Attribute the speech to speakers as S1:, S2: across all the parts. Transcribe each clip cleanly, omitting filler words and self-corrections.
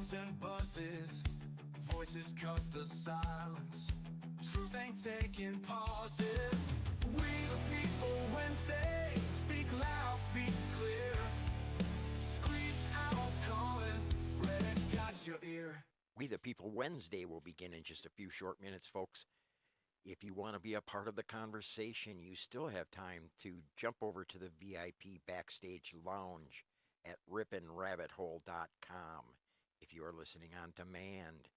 S1: hums and buzzes, voices cut the silence. Truth ain't taking pauses. We the people Wednesday, speak loud, speak clear. Screech owls calling, Red's got your ear.
S2: We the People Wednesday will begin in just a few short minutes, folks. If you want to be a part of the conversation, you still have time to jump over to the VIP Backstage Lounge at rippandrabbithole.com. If you are listening on demand,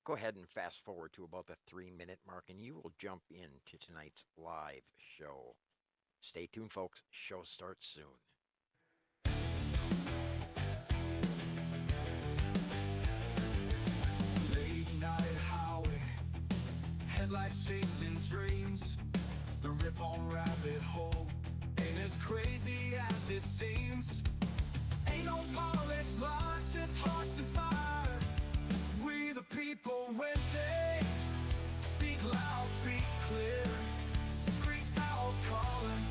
S2: go ahead and fast forward to about the 3-minute mark and you will jump into tonight's live show. Stay tuned, folks. Show starts soon.
S1: Late night highway, headlights chasing dreams. The rip on rabbit hole ain't as crazy as it seems. Ain't no polished lines, just hearts and fire. We the people Wednesday, speak loud, speak clear. Screech owls calling,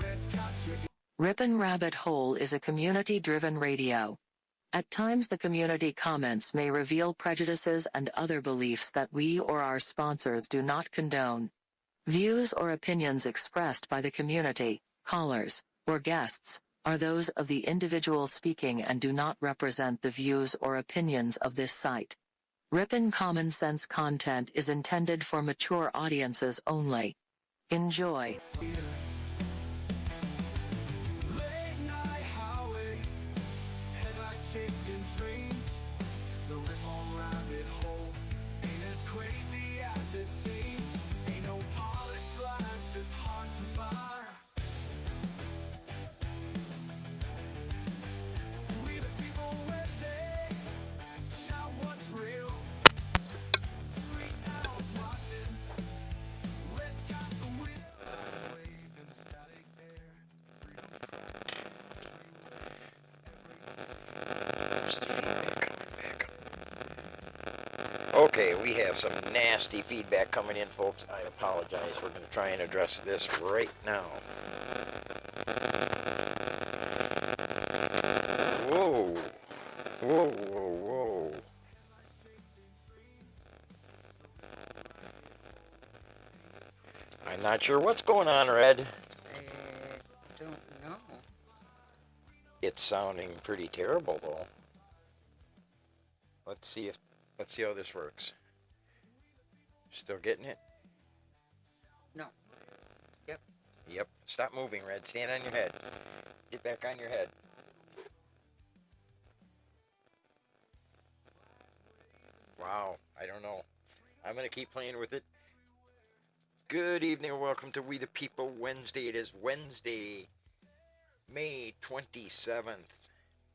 S1: Red's got your ear.
S3: Rippin' Rabbit Hole is a community-driven radio. At times the community comments may reveal prejudices and other beliefs that we or our sponsors do not condone. Views or opinions expressed by the community, callers, or guests, are those of the individual speaking and do not represent the views or opinions of this site. Rippin' Common Sense content is intended for mature audiences only. Enjoy.
S1: Late night highway, headlights chasing dreams. The rip on rabbit hole ain't as crazy as it seems. Ain't no polished lines, just hearts and fire. We the people Wednesday, shout what's real. Screech owls watching, Red's got the wheel. Wave in the static air, freedom's trapped
S2: Okay, we have some nasty feedback coming in, folks. I apologize. We're going to try and address this right now. Whoa. Whoa, whoa, whoa. I'm not sure what's going on, Red.
S4: I don't know.
S2: It's sounding pretty terrible, though. Let's see how this works. Still getting it?
S4: No. Yep.
S2: Yep. Stop moving, Red. Stand on your head. Get back on your head. Wow. I don't know. I'm going to keep playing with it. Good evening and welcome to We the People Wednesday. It is Wednesday, May 27th,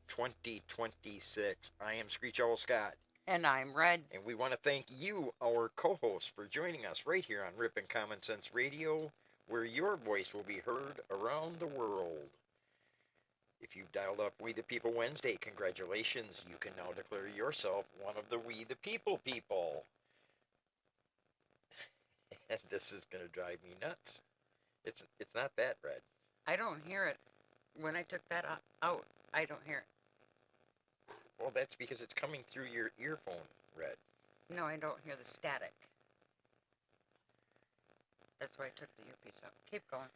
S2: 2026. I am Screech Owl Scott.
S4: And I'm Red.
S2: And we want to thank you, our co-hosts, for joining us right here on Rippin' Common Sense Radio, where your voice will be heard around the world. If you've dialed up We the People Wednesday, congratulations. You can now declare yourself one of the We the People people. And this is going to drive me nuts. It's not that, Red.
S4: I don't hear it. When I took that out, I don't hear it.
S2: Well, that's because it's coming through your earphone, Red.
S4: No, I don't hear the static. That's why I took the earpiece out. Keep going.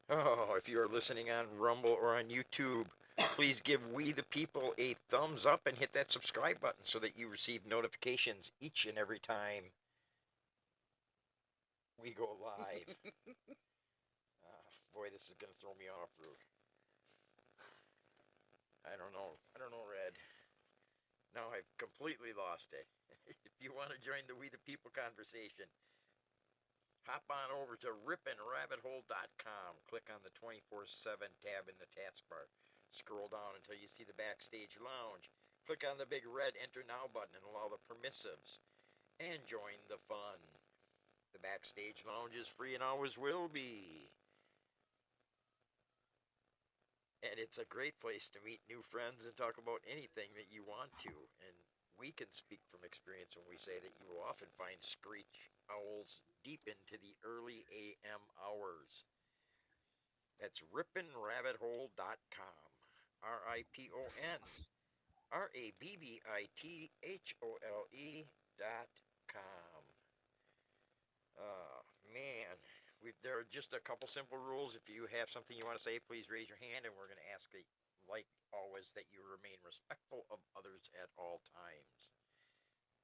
S2: Oh, if you are listening on Rumble or on YouTube, please give We the People a thumbs up and hit that subscribe button so that you receive notifications each and every time we go live. Boy, this is going to throw me off, Ruth. I don't know, Red. Now I've completely lost it. If you want to join the We the People conversation, hop on over to rippandrabbithole.com. Click on the 24/7 tab in the taskbar. Scroll down until you see the Backstage Lounge. Click on the big red Enter Now button and allow the permissives. And join the fun. The Backstage Lounge is free and always will be. And it's a great place to meet new friends and talk about anything that you want to. And we can speak from experience when we say that you will often find screech owls deep into the early AM hours. That's rippandrabbithole.com. RIPON RABBITHOLE.com. Man, there are just a couple simple rules. If you have something you want to say, please raise your hand, and we're going to ask, like always, that you remain respectful of others at all times.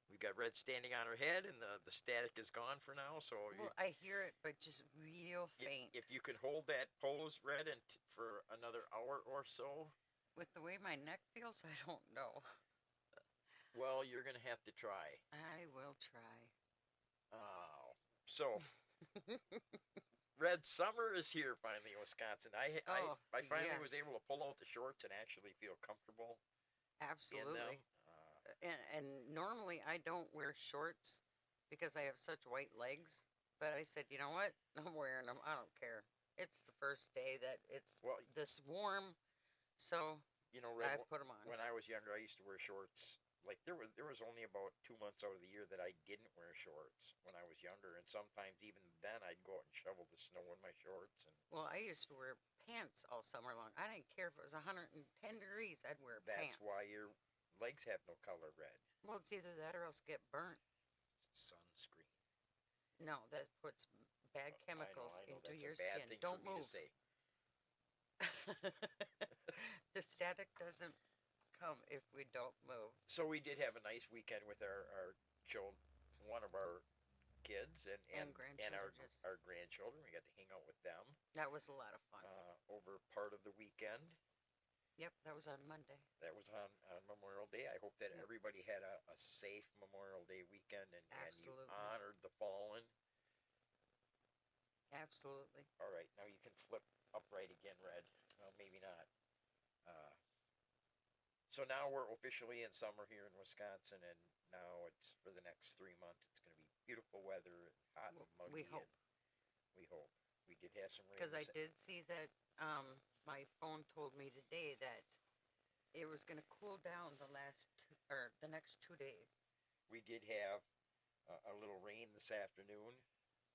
S2: We've got Red standing on her head, and the static is gone for now. So
S4: Well, I hear it, but just real faint.
S2: if you could hold that pose, Red, and for another hour or so,
S4: With the way my neck feels, I don't know.
S2: well, you're going to have to try.
S4: I will try.
S2: So, Red, summer is here finally in Wisconsin. I finally was
S4: yes.
S2: able to pull out the shorts and actually feel comfortable in them.
S4: Absolutely. And normally I don't wear shorts because I have such white legs. But I said, you know what? I'm wearing them. I don't care. It's the first day that it's
S2: Well,
S4: this warm, so
S2: Red,
S4: I put them on.
S2: when I was younger, I used to wear shorts. Like there was only about 2 months out of the year that I didn't wear shorts when I was younger, and sometimes even then I'd go out and shovel the snow in my shorts. And
S4: Well, I used to wear pants all summer long. I didn't care if it was 110 degrees. I'd wear
S2: that's
S4: pants.
S2: why your legs have no color, Red.
S4: Well, it's either that or else get burnt.
S2: Sunscreen.
S4: No, that puts bad chemicals
S2: I know
S4: into
S2: that's
S4: your
S2: a bad
S4: skin.
S2: thing
S4: Don't
S2: for me
S4: move.
S2: to say.
S4: The static doesn't come if we don't move.
S2: So we did have a nice weekend with our children, one of our kids and
S4: grandchildren.
S2: our grandchildren. We got to hang out with them
S4: That was a lot of fun.
S2: over part of the weekend.
S4: Yep, that was on Monday.
S2: That was on Memorial Day. I hope that
S4: Yep.
S2: everybody had a safe Memorial Day weekend and you
S4: Absolutely.
S2: honored the fallen.
S4: Absolutely.
S2: All right, now you can flip upright again, Red. Well, maybe not. So now we're officially in summer here in Wisconsin, and now it's for the next 3 months. It's going to be beautiful weather, hot and muggy.
S4: We hope.
S2: We hope. We did have some rain.
S4: Because I did see that my phone told me today that it was going to cool down the next 2 days.
S2: We did have a little rain this afternoon.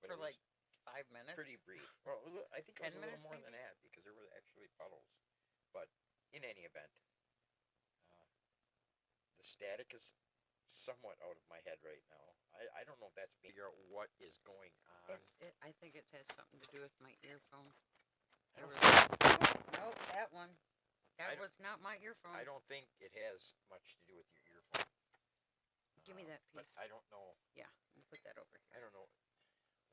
S2: But
S4: For like 5 minutes.
S2: Pretty brief. Well, I think it was
S4: 10
S2: a little
S4: minutes
S2: more
S4: maybe?
S2: than that because there were actually puddles. But in any event, the static is somewhat out of my head right now. I don't know if that's figure out what is going on.
S4: I think it has something to do with my earphone.
S2: I don't-
S4: Nope, that one.
S2: I
S4: That
S2: don't-
S4: was not my earphone.
S2: I don't think it has much to do with your earphone.
S4: Give me that
S2: But
S4: piece.
S2: I don't know.
S4: Yeah, we'll put that over
S2: I
S4: here.
S2: don't know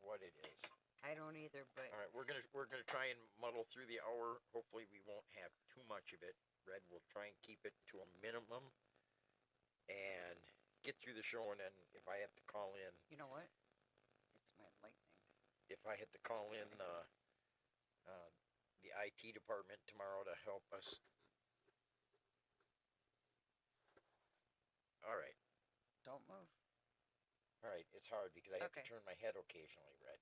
S2: what it is.
S4: I don't either, but
S2: All right, we're gonna try and muddle through the hour. Hopefully, we won't have too much of it. Red will try and keep it to a minimum and get through the show. And then if I have to call in,
S4: you know what? It's my lightning.
S2: if I had to call in the IT department tomorrow to help us. All right.
S4: Don't move.
S2: All right, it's hard because I have
S4: Okay.
S2: to turn my head occasionally, Red.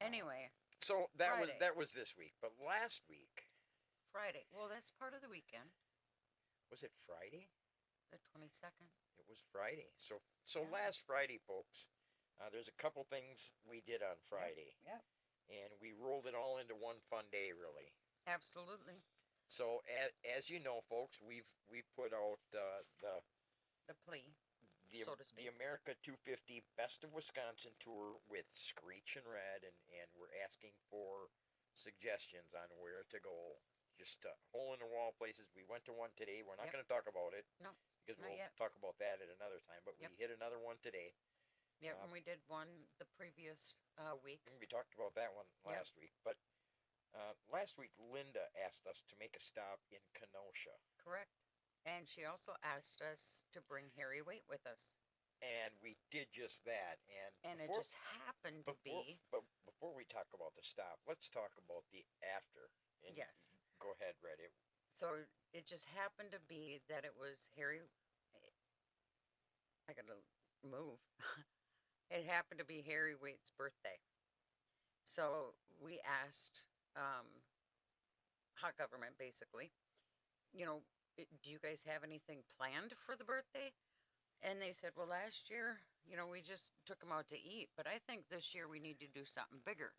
S4: Anyway,
S2: So
S4: Friday.
S2: that was this week, but last week,
S4: Friday. Well, that's part of the weekend.
S2: was it Friday?
S4: The 22nd.
S2: It was Friday. So
S4: Yeah.
S2: last Friday, folks, there's a couple things we did on Friday,
S4: Yep.
S2: and we rolled it all into one fun day, really.
S4: Absolutely.
S2: So as you know, folks, we've put out the
S4: The plea.
S2: the,
S4: So to
S2: the
S4: speak.
S2: America 250 Best of Wisconsin tour with Screech and Red, and we're asking for suggestions on where to go. Just hole in the wall places. We went to one today. We're not
S4: Yep.
S2: going to talk about it.
S4: No,
S2: because
S4: not
S2: we'll
S4: yet.
S2: talk about that at another time. But
S4: Yep.
S2: we hit another one today.
S4: Yep, and we did one the previous week.
S2: We talked about that one
S4: Yep.
S2: last week. But last week, Linda asked us to make a stop in Kenosha,
S4: Correct. And she also asked us to bring Harry Waite with us.
S2: and we did just that.
S4: And it
S2: before,
S4: just happened to
S2: before,
S4: be.
S2: But before we talk about the stop, let's talk about the after. And
S4: Yes.
S2: Go ahead, Red.
S4: So it just happened to be that it was Harry. I gotta move. It happened to be Harry Waite's birthday. So we asked Hot Government, basically, do you guys have anything planned for the birthday? And they said, well, last year, we just took him out to eat, but I think this year we need to do something bigger.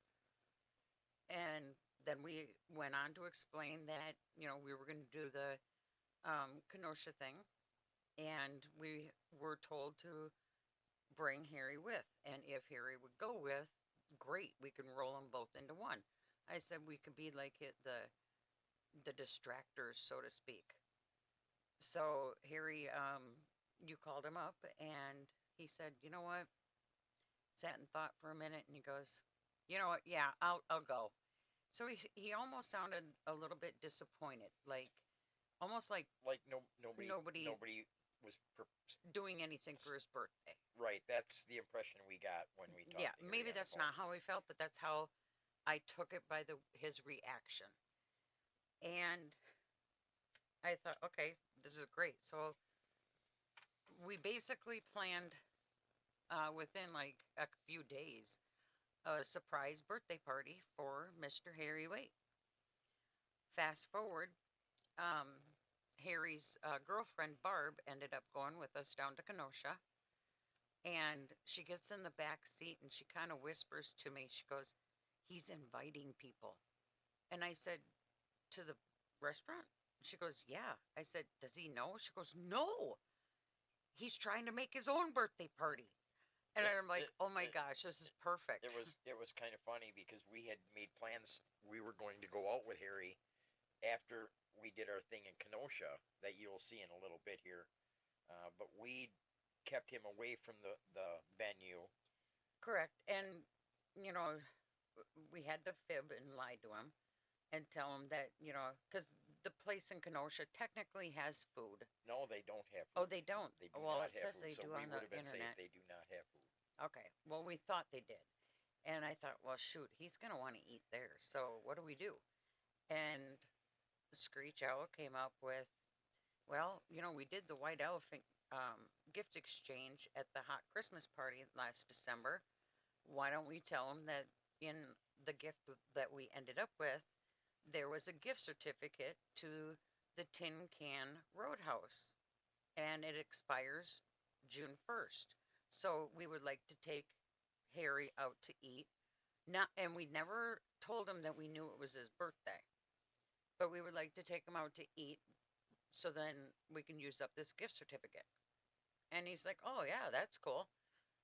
S4: And then we went on to explain that, we were going to do the Kenosha thing, and we were told to bring Harry with. And if Harry would go with, great, we can roll them both into one. I said we could be like the distractors, so to speak. So Harry, you called him up, and he said, you know what? Sat and thought for a minute, and he goes, you know what? Yeah, I'll go. So he almost sounded a little bit disappointed, like almost like
S2: Like nobody
S4: nobody
S2: was
S4: doing anything for his birthday.
S2: right. That's the impression we got when we talked.
S4: Yeah,
S2: to Harry
S4: maybe
S2: on the
S4: that's
S2: phone.
S4: not how he felt, but that's how I took it by his reaction. And I thought, okay, this is great. So we basically planned within like a few days a surprise birthday party for Mr. Harry Waite. Fast forward, um, Harry's girlfriend Barb ended up going with us down to Kenosha, and she gets in the back seat and she kind of whispers to me. She goes, "He's inviting people," and I said, "To the restaurant?" She goes, "Yeah." I said, "Does he know?" She goes, "No, he's trying to make his own birthday party." And
S2: It-
S4: I'm like,
S2: it-
S4: "Oh my
S2: it-
S4: gosh, this is perfect."
S2: it was kind of funny because we had made plans. We were going to go out with Harry after we did our thing in Kenosha that you'll see in a little bit here. But we kept him away from the venue.
S4: Correct. And, you know, we had to fib and lie to him and tell him that, because the place in Kenosha technically has food.
S2: No, they don't have
S4: Oh,
S2: food.
S4: they don't.
S2: They do
S4: Well,
S2: not
S4: it
S2: have
S4: says
S2: food.
S4: they
S2: So
S4: do
S2: we
S4: on
S2: would
S4: the
S2: have been
S4: internet.
S2: safe. They do not have food.
S4: Okay. Well, we thought they did. And I thought, well, shoot, he's going to want to eat there. So what do we do? And Screech Owl came up with, well, we did the White Elephant gift exchange at the Hot Christmas party last December. Why don't we tell them that in the gift that we ended up with, there was a gift certificate to the Tin Can Roadhouse, and it expires June 1st. So we would like to take Harry out to eat. Not, and we never told him that we knew it was his birthday, but we would like to take him out to eat so then we can use up this gift certificate. And he's like, "Oh yeah, that's cool."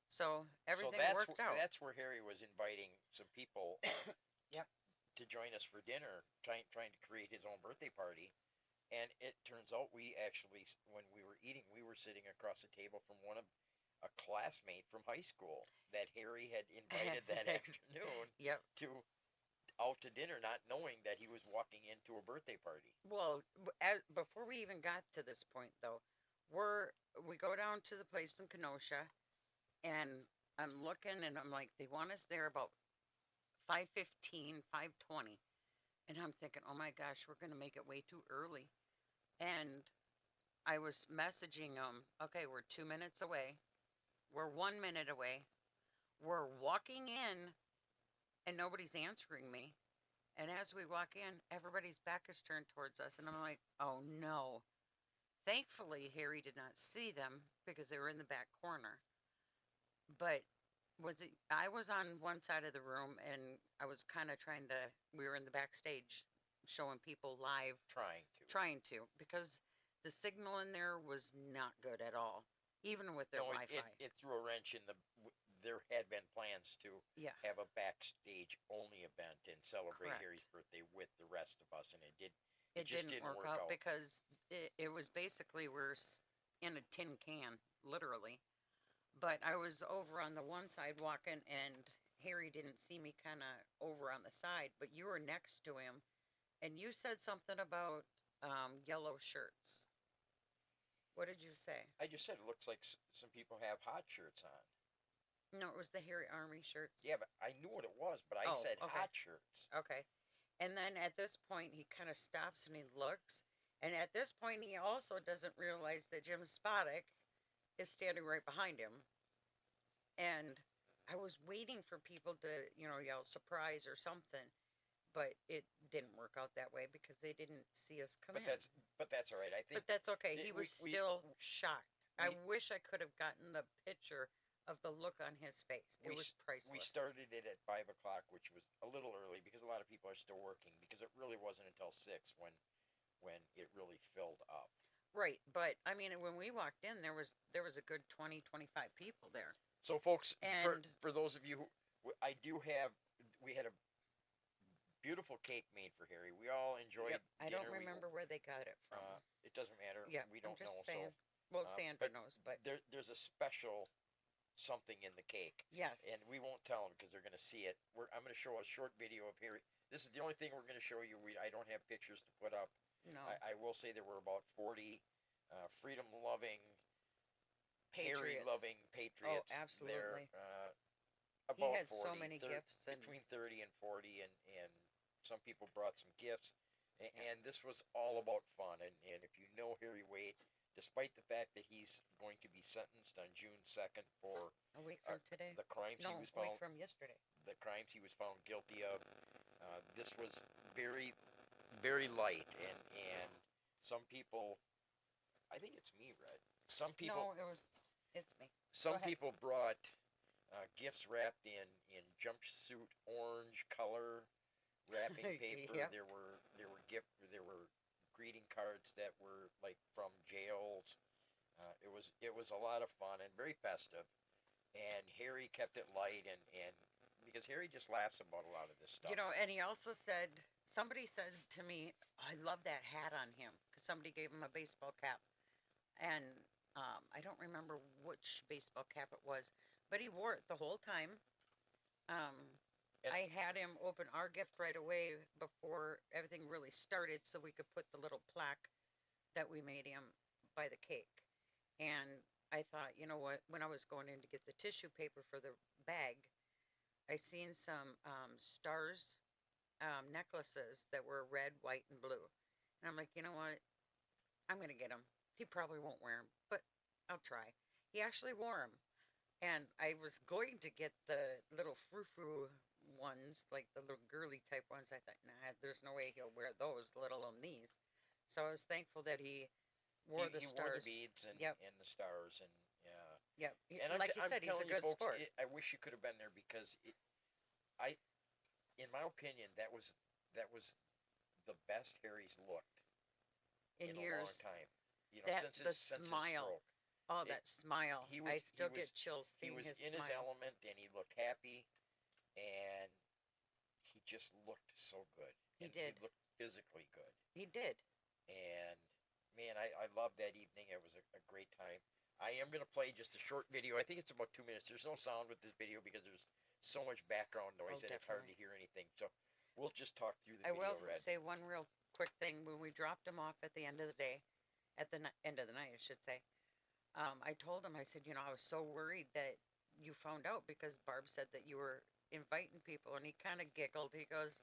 S4: So everything worked out.
S2: That's where Harry was inviting some people
S4: Yep.
S2: to join us for dinner, trying to create his own birthday party. And it turns out we actually, when we were eating, we were sitting across the table from a classmate from high school that Harry had invited that afternoon
S4: Yep.
S2: to out to dinner, not knowing that he was walking into a birthday party.
S4: Well, before we even got to this point, though, we go down to the place in Kenosha, and I'm looking, and I'm like, they want us there about 5:15, 5:20, and I'm thinking, oh my gosh, we're gonna make it way too early. And I was messaging them, okay, we're 2 minutes away, we're 1 minute away, we're walking in, and nobody's answering me. And as we walk in, everybody's back is turned towards us, and I'm like, oh no. Thankfully, Harry did not see them because they were in the back corner. But I was on one side of the room, and I was kind of trying to. We were in the backstage, showing people live, trying to, because the signal in there was not good at all, even with their
S2: No,
S4: Wi-Fi.
S2: it threw a wrench in there had been plans to
S4: Yeah.
S2: have a backstage only event and celebrate
S4: Correct.
S2: Harry's birthday with the rest of us, and it
S4: It
S2: just
S4: didn't work out because it was basically in a tin can, literally. But I was over on the one side walking, and Harry didn't see me kind of over on the side, but you were next to him, and you said something about yellow shirts. What did you say?
S2: I just said it looks like some people have hot shirts on.
S4: No, it was the Harry Army shirts.
S2: Yeah, but I knew what it was, but I said
S4: okay.
S2: hot shirts.
S4: Okay. And then at this point, he kind of stops and he looks. And at this point, he also doesn't realize that Jim Spodek is standing right behind him. And I was waiting for people to, yell surprise or something. But it didn't work out that way because they didn't see us come in.
S2: But that's all right. I think.
S4: But that's okay. He was still shocked. I wish I could have gotten the picture of the look on his face. It was priceless.
S2: We started it at 5 o'clock, which was a little early because a lot of people are still working. Because it really wasn't until 6 when it really filled up.
S4: Right, but I mean, when we walked in, there was a good 20, 25 people there.
S2: So, folks,
S4: And
S2: for those of you who we had a beautiful cake made for Harry. We all enjoyed
S4: yep, I
S2: dinner.
S4: don't remember where they got it from.
S2: It doesn't matter.
S4: Yeah,
S2: We
S4: I'm
S2: don't
S4: just
S2: know.
S4: saying.
S2: So,
S4: Well, Sandra knows, but
S2: there's a special something in the cake.
S4: yes.
S2: And we won't tell them because they're going to see it. I'm going to show a short video of Harry. This is the only thing we're going to show you. I don't have pictures to put up.
S4: No.
S2: I will say there were about 40 freedom-loving,
S4: Patriots.
S2: Harry-loving patriots.
S4: Oh, absolutely.
S2: There,
S4: He
S2: about
S4: had
S2: 40,
S4: so many gifts and
S2: between 30 and 40, and some people brought some gifts. And this was all about fun. And if you know Harry Wade, despite the fact that he's going to be sentenced on June 2nd for
S4: a week from today.
S2: the crimes
S4: No,
S2: he was
S4: a week
S2: found
S4: from yesterday.
S2: the crimes he was found guilty of, this was very, very light. And some people, I think it's me, Red. Some people.
S4: No, it's me.
S2: Some
S4: Go ahead.
S2: people brought gifts wrapped in jumpsuit orange color wrapping paper.
S4: Yep.
S2: There were greeting cards that were like from jails. It was a lot of fun and very festive. And Harry kept it light and because Harry just laughs about a lot of this stuff.
S4: You know, and he also said, somebody said to me, I love that hat on him, because somebody gave him a baseball cap. And I don't remember which baseball cap it was, but he wore it the whole time. I had him open our gift right away before everything really started so we could put the little plaque that we made him by the cake. And I thought, you know what, when I was going in to get the tissue paper for the bag, I seen some stars necklaces that were red, white, and blue. And I'm like, you know what, I'm going to get him. He probably won't wear them, but I'll try. He actually wore them. And I was going to get the little frou-frou ones, like the little girly type ones. I thought, nah, there's no way he'll wear those, let alone these. So I was thankful that he wore the stars.
S2: Wore the beads and the stars. And
S4: Yep.
S2: And
S4: like you said, he's a good
S2: folks,
S4: sport.
S2: I wish you could have been there because in my opinion, that was the best Harry's looked
S4: in
S2: a
S4: years.
S2: long time. You know, since his
S4: smile.
S2: stroke.
S4: That smile. I still get chills seeing his smile.
S2: He was in his element, and he looked happy, and he just looked so good.
S4: He did.
S2: He looked physically good.
S4: He did.
S2: And, man, I loved that evening. It was a great time. I am going to play just a short video. I think it's about 2 minutes. There's no sound with this video because there's so much background noise and it's hard to hear anything. So we'll just talk through the video,
S4: I will
S2: Red.
S4: say one real quick thing. When we dropped him off at the end of the day, at the end of the night, I should say, I told him, I said, you know, I was so worried that you found out because Barb said that you were inviting people. And he kind of giggled. He goes,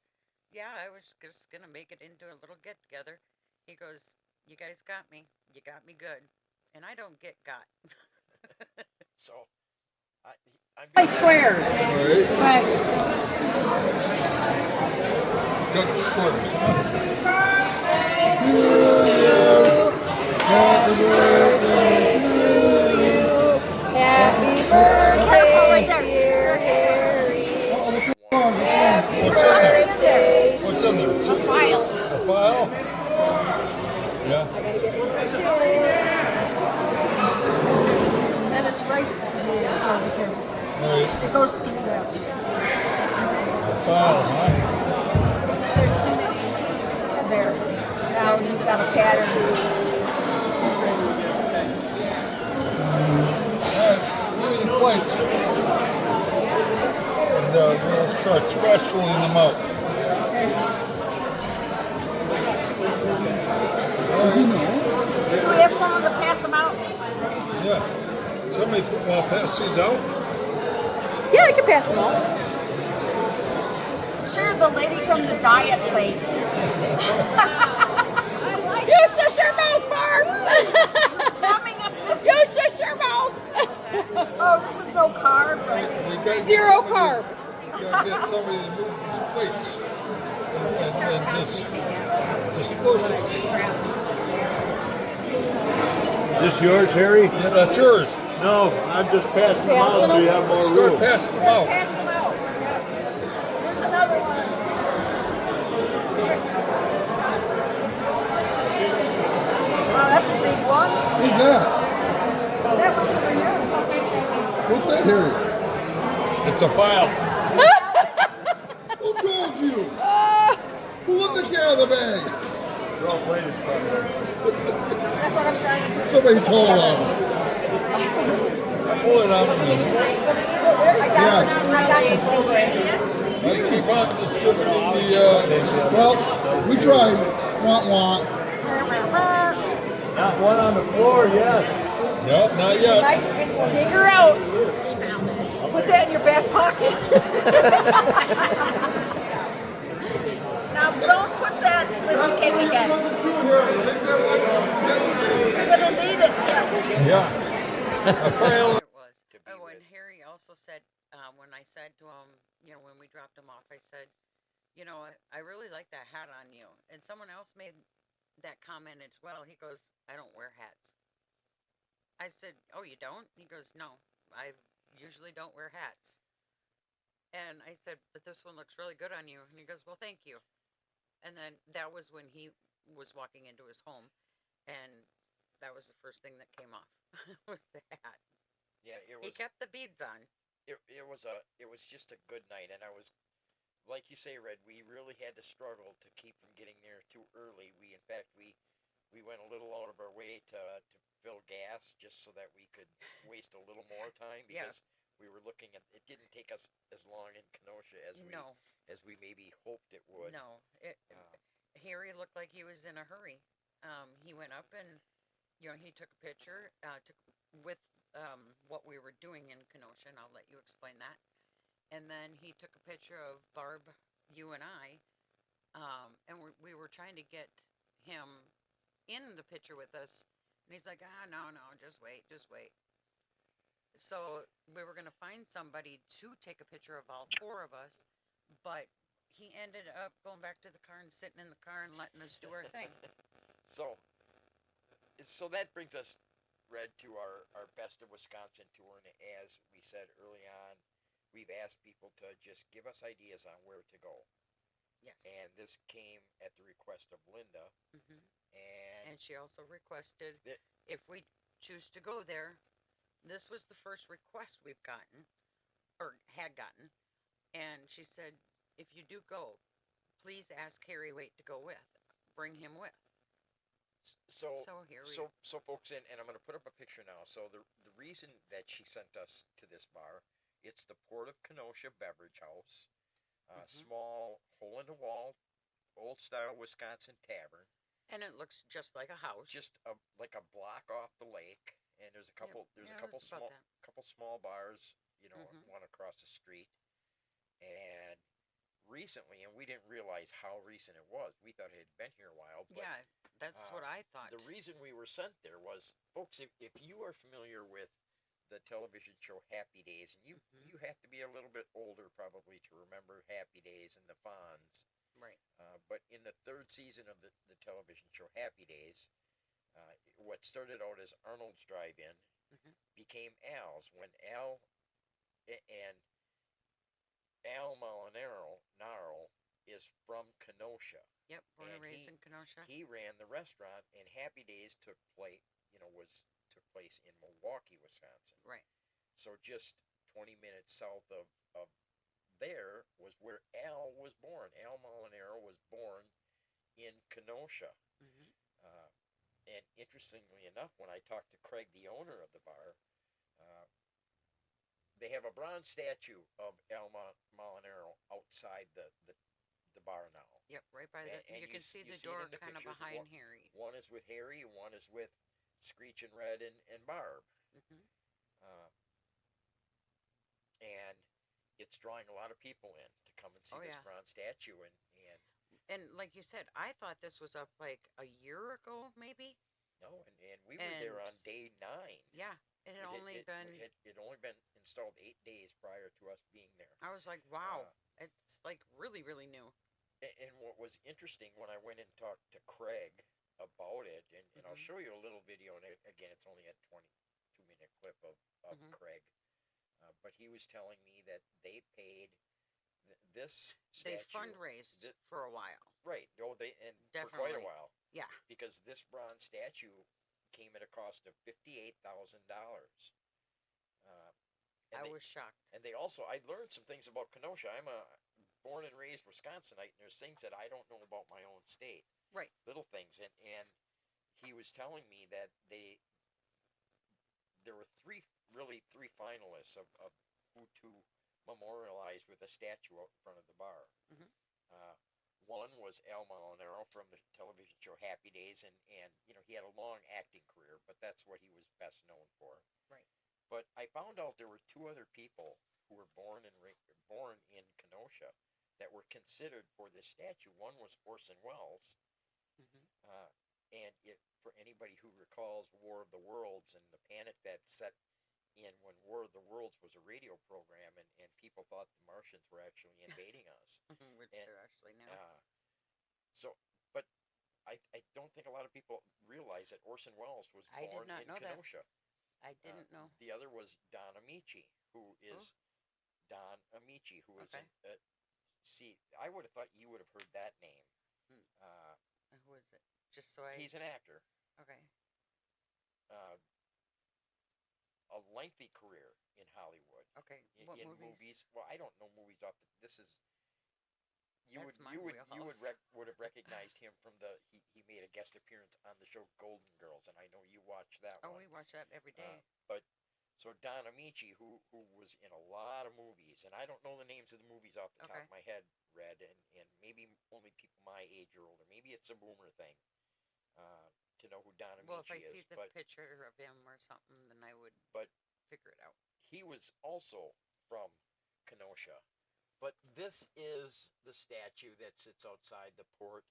S4: yeah, I was just going to make it into a little get-together. He goes, you guys got me. You got me good. And I don't get got.
S2: So, I'm
S5: Play squares. Right.
S6: Got squares.
S5: Happy birthday, dear Harry.
S6: What's in there?
S5: A file.
S6: A file? Yeah.
S5: And it's right.
S6: Right.
S5: It goes through that.
S6: A file, huh?
S5: There's too many there. Now he's got a pattern.
S6: Give me the plates. And we'll start spatuling them out.
S5: Do we have someone to pass them out?
S6: Yeah. Somebody pass these out?
S5: Yeah, I can pass them out. Sure, the lady from the diet place. You shush your mouth, Barb! Summing up this. You shush your mouth! Oh, this is no carb. Zero carb.
S6: We gotta get somebody to move these plates. And just push it.
S7: This yours, Harry?
S6: Yeah, that's yours.
S7: No, I'm just passing them out so you have more
S6: Start
S7: room.
S6: passing them out.
S5: Pass them out. Here's another one. Wow, that's a big one.
S6: Who's that?
S5: That one's for you.
S6: What's that, Harry? It's a file. Who told you? Who let the cat out of the bag?
S7: They're all plated probably.
S5: That's what I'm trying to do.
S6: Somebody told him. Pull it out of me. Yes.
S5: I got it.
S6: I keep on distributing the, well, we tried. Want.
S7: Not one on the floor, yes.
S6: Nope, not yet.
S5: Nice big one. Take her out. Put that in your back pocket. Now don't put that with the cake again. You're gonna need it.
S6: Yeah. A file.
S4: It was. Oh, and Harry also said, when I said to him, when we dropped him off, I said, I really like that hat on you. And someone else made that comment as well. He goes, I don't wear hats. I said, oh, you don't? He goes, no, I usually don't wear hats. And I said, but this one looks really good on you. And he goes, well, thank you. And then that was when he was walking into his home. And that was the first thing that came off was the hat.
S2: Yeah, it
S4: He
S2: was.
S4: kept the beads on.
S2: It was just a good night, and I was, like you say, Red. We really had to struggle to keep from getting there too early. In fact, we went a little out of our way to fill gas just so that we could waste a little more time
S4: Yeah.
S2: because we were looking at. It didn't take us as long in Kenosha as we maybe hoped it would.
S4: No. Harry looked like he was in a hurry. He went up and he took a picture with what we were doing in Kenosha, and I'll let you explain that. And then he took a picture of Barb, you and I, and we were trying to get him in the picture with us, and he's like, no, just wait. So we were going to find somebody to take a picture of all four of us, but he ended up going back to the car and sitting in the car and letting us do our thing.
S2: So that brings us, Red, to our Best of Wisconsin tour, and as we said early on, we've asked people to just give us ideas on where to go.
S4: Yes.
S2: And this came at the request of Linda,
S4: Hmm.
S2: and
S4: And she also requested if we choose to go there. This was the first request we've gotten, or had gotten, and she said, if you do go, please ask Harry Waite to go with. Bring him with.
S2: so
S4: Here we
S2: so folks, and I'm going to put up a picture now. So the reason that she sent us to this bar, it's the Port of Kenosha Beverage House, small hole-in-the-wall, old-style Wisconsin tavern.
S4: And it looks just like a house.
S2: Just like a block off the lake, and there's a couple
S4: it's about that.
S2: small bars,
S4: Mhm.
S2: one across the street. And recently, and we didn't realize how recent it was. We thought it had been here a while, but
S4: Yeah, that's what I thought.
S2: the reason we were sent there was, folks, if you are familiar with the television show Happy Days, and you have to be a little bit older probably to remember Happy Days and the Fonz.
S4: Right.
S2: But in the third season of the television show Happy Days, what started out as Arnold's Drive-In became Al's. When Al Molinaro is from Kenosha.
S4: Yep, born and
S2: And
S4: raised in Kenosha.
S2: He ran the restaurant, and Happy Days took place in Milwaukee, Wisconsin.
S4: Right.
S2: So just 20 minutes south of there was where Al was born. Al Molinaro was born in Kenosha.
S4: Hmm.
S2: And interestingly enough, when I talked to Craig, the owner of the bar, they have a bronze statue of Al Molinaro outside the bar now.
S4: Yep, right by the.
S2: And
S4: You can see
S2: you
S4: the
S2: see it
S4: door
S2: in the
S4: kind of
S2: pictures.
S4: behind Harry.
S2: One is with Harry, and one is with Screech and Red and Barb.
S4: Hmm.
S2: And it's drawing a lot of people in to come and see this bronze statue.
S4: And like you said, I thought this was up like a year ago, maybe.
S2: No, and we were there on day 9.
S4: Yeah, it had only been.
S2: It only been installed 8 days prior to us being there.
S4: I was like, wow, it's like really, really new.
S2: And what was interesting when I went and talked to Craig about it, and I'll show you a little video, and again, it's only a 22-minute clip of Craig, but he was telling me that they paid this statue.
S4: They fundraised for a while.
S2: Right. No, for quite a
S4: Definitely.
S2: while.
S4: Yeah.
S2: Because this bronze statue came at a cost of $58,000.
S4: I was shocked.
S2: And they also, I learned some things about Kenosha. I'm a born and raised Wisconsinite, and there's things that I don't know about my own state.
S4: Right.
S2: Little things, and he was telling me that there were three finalists of who to memorialize with a statue out in front of the bar.
S4: Mhm.
S2: One was Al Molinaro from the television show Happy Days, and he had a long acting career, but that's what he was best known for.
S4: Right.
S2: But I found out there were two other people who were born in Kenosha that were considered for this statue. One was Orson Welles,
S4: Mhm.
S2: and for anybody who recalls War of the Worlds and the panic that set in when War of the Worlds was a radio program, and people thought the Martians were actually invading us.
S4: Which
S2: And,
S4: they're actually now.
S2: But I don't think a lot of people realize that Orson Welles was
S4: I did
S2: born
S4: not
S2: in
S4: know that.
S2: Kenosha.
S4: I didn't know.
S2: The other was Don Amici, who is Don Amici, who is
S4: Okay.
S2: see, I would have thought you would have heard that name.
S4: Who is it? Just so I.
S2: He's an actor.
S4: Okay.
S2: A lengthy career in Hollywood.
S4: Okay.
S2: In
S4: What
S2: movies. Well, I don't know movies off. This is.
S4: That's my
S2: You would
S4: wheelhouse.
S2: would have recognized him from he made a guest appearance on the show Golden Girls, and I know you watched that
S4: Oh,
S2: one.
S4: we watch that every day.
S2: So Don Amici, who was in a lot of movies, and I don't know the names of the movies off the top
S4: Okay.
S2: of my head, Red, and maybe only people my age or older. Maybe it's a boomer thing to know who Don Amici
S4: Well, if I
S2: is.
S4: see the picture of him or something, then I would
S2: but
S4: figure it out.
S2: he was also from Kenosha. But this is the statue that sits outside the port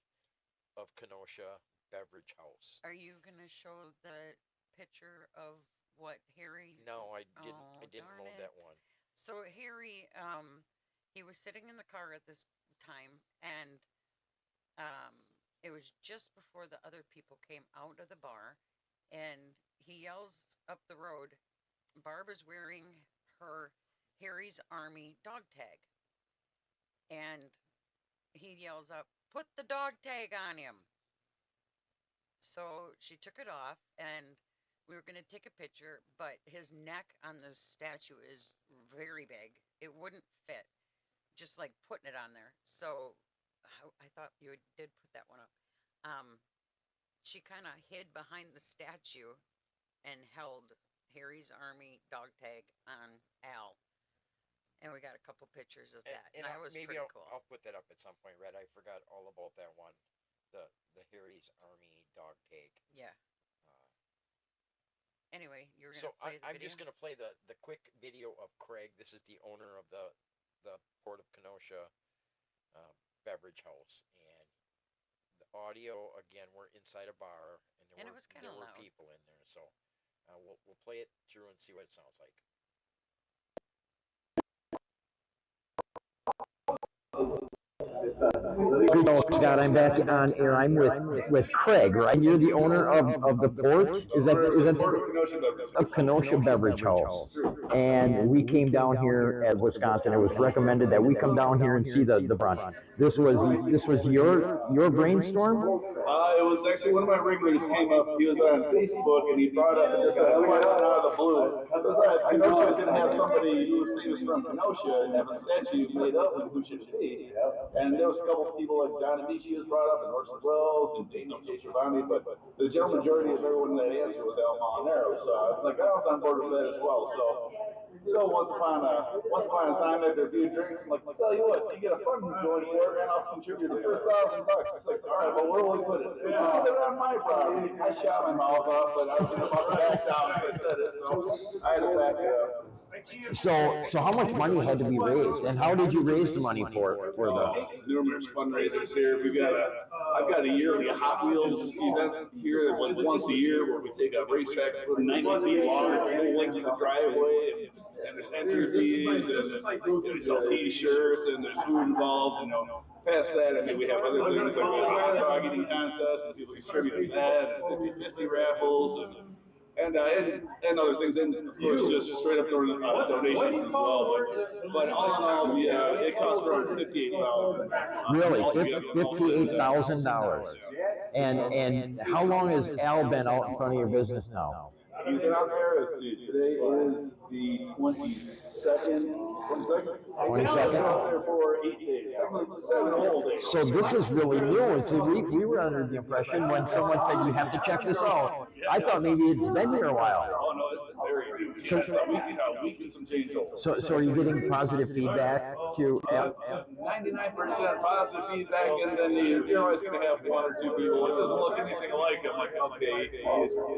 S2: of Kenosha Beverage House.
S4: Are you gonna show the picture of what Harry?
S2: No, I didn't.
S4: Oh,
S2: I didn't
S4: darn
S2: load that
S4: it.
S2: one.
S4: So Harry, he was sitting in the car at this time, and it was just before the other people came out of the bar, and he yells up the road. Barb is wearing her Harry's Army dog tag, and he yells up, "Put the dog tag on him!" So she took it off, and we were going to take a picture, but his neck on the statue is very big. It wouldn't fit, just like putting it on there. So I thought you did put that one up. She kind of hid behind the statue and held Harry's Army dog tag on Al. And we got a couple pictures of that. And that was
S2: maybe
S4: pretty cool.
S2: I'll put that up at some point, Red. I forgot all about that one. The Harry's Army dog tag.
S4: Yeah. Anyway, you're going
S2: So
S4: to play the
S2: I'm
S4: video?
S2: just going to play the quick video of Craig. This is the owner of the Port of Kenosha Beverage House, and the audio again. We're inside a bar, and
S4: And it was kinda
S2: there were
S4: loud.
S2: people in there. So we'll play it through and see what it sounds like.
S8: Scott, I'm back on air. I'm with Craig, right? You're the owner of the port? Is that of Kenosha Beverage House? And we came down here at Wisconsin. It was recommended that we come down here and see the front. This was your brainstorm?
S9: It was actually one of my regulars came up. He was on Facebook and he brought up this out of the blue. Kenosha was going to have somebody who was famous from Kenosha and have a statue made up, and who should it be? And there was a couple of people like Don Amici was brought up, and Orson Welles, and Daniel J. Giovanni, but the general majority of everyone that answered was Al Molinaro. So I was on board with that as well. So once upon a time, after a few drinks, I'm like, tell you what, you get a fund going for it, and I'll contribute the first $1,000. It's like, all right, well, where will we put it? Put it on my property. I shot my mouth off, but I was about to back down as I said it, so I had to back it up.
S8: So how much money had to be raised, and how did you raise the money for the?
S9: Numerous fundraisers here. I've got a yearly Hot Wheels event here that was once a year where we take a racetrack 90 feet long, the whole length of the driveway, and there's entry fees, and we sell T-shirts, and there's food involved. Past that, I mean, we have other things like a hot dog eating contest, and people contribute to that, 50-50 raffles, and other things, and of course just straight up donations as well. But all in all, it costs around $58,000.
S8: Really, $58,000. And how long has Al been out in front of your business now?
S9: He's been out there. Let's see. Today is the 22nd. 22nd. He's been out there for 8 days. 7 whole days.
S8: So this is really new. And see, we were under the impression when someone said you have to check this out. I thought maybe it's been here a while.
S9: Oh no, it's very new. So it's a week and some change over.
S8: So are you getting positive feedback to Al?
S9: 99% positive feedback, and then you're always going to have 1 or 2 people. It doesn't look anything like him. Like, okay,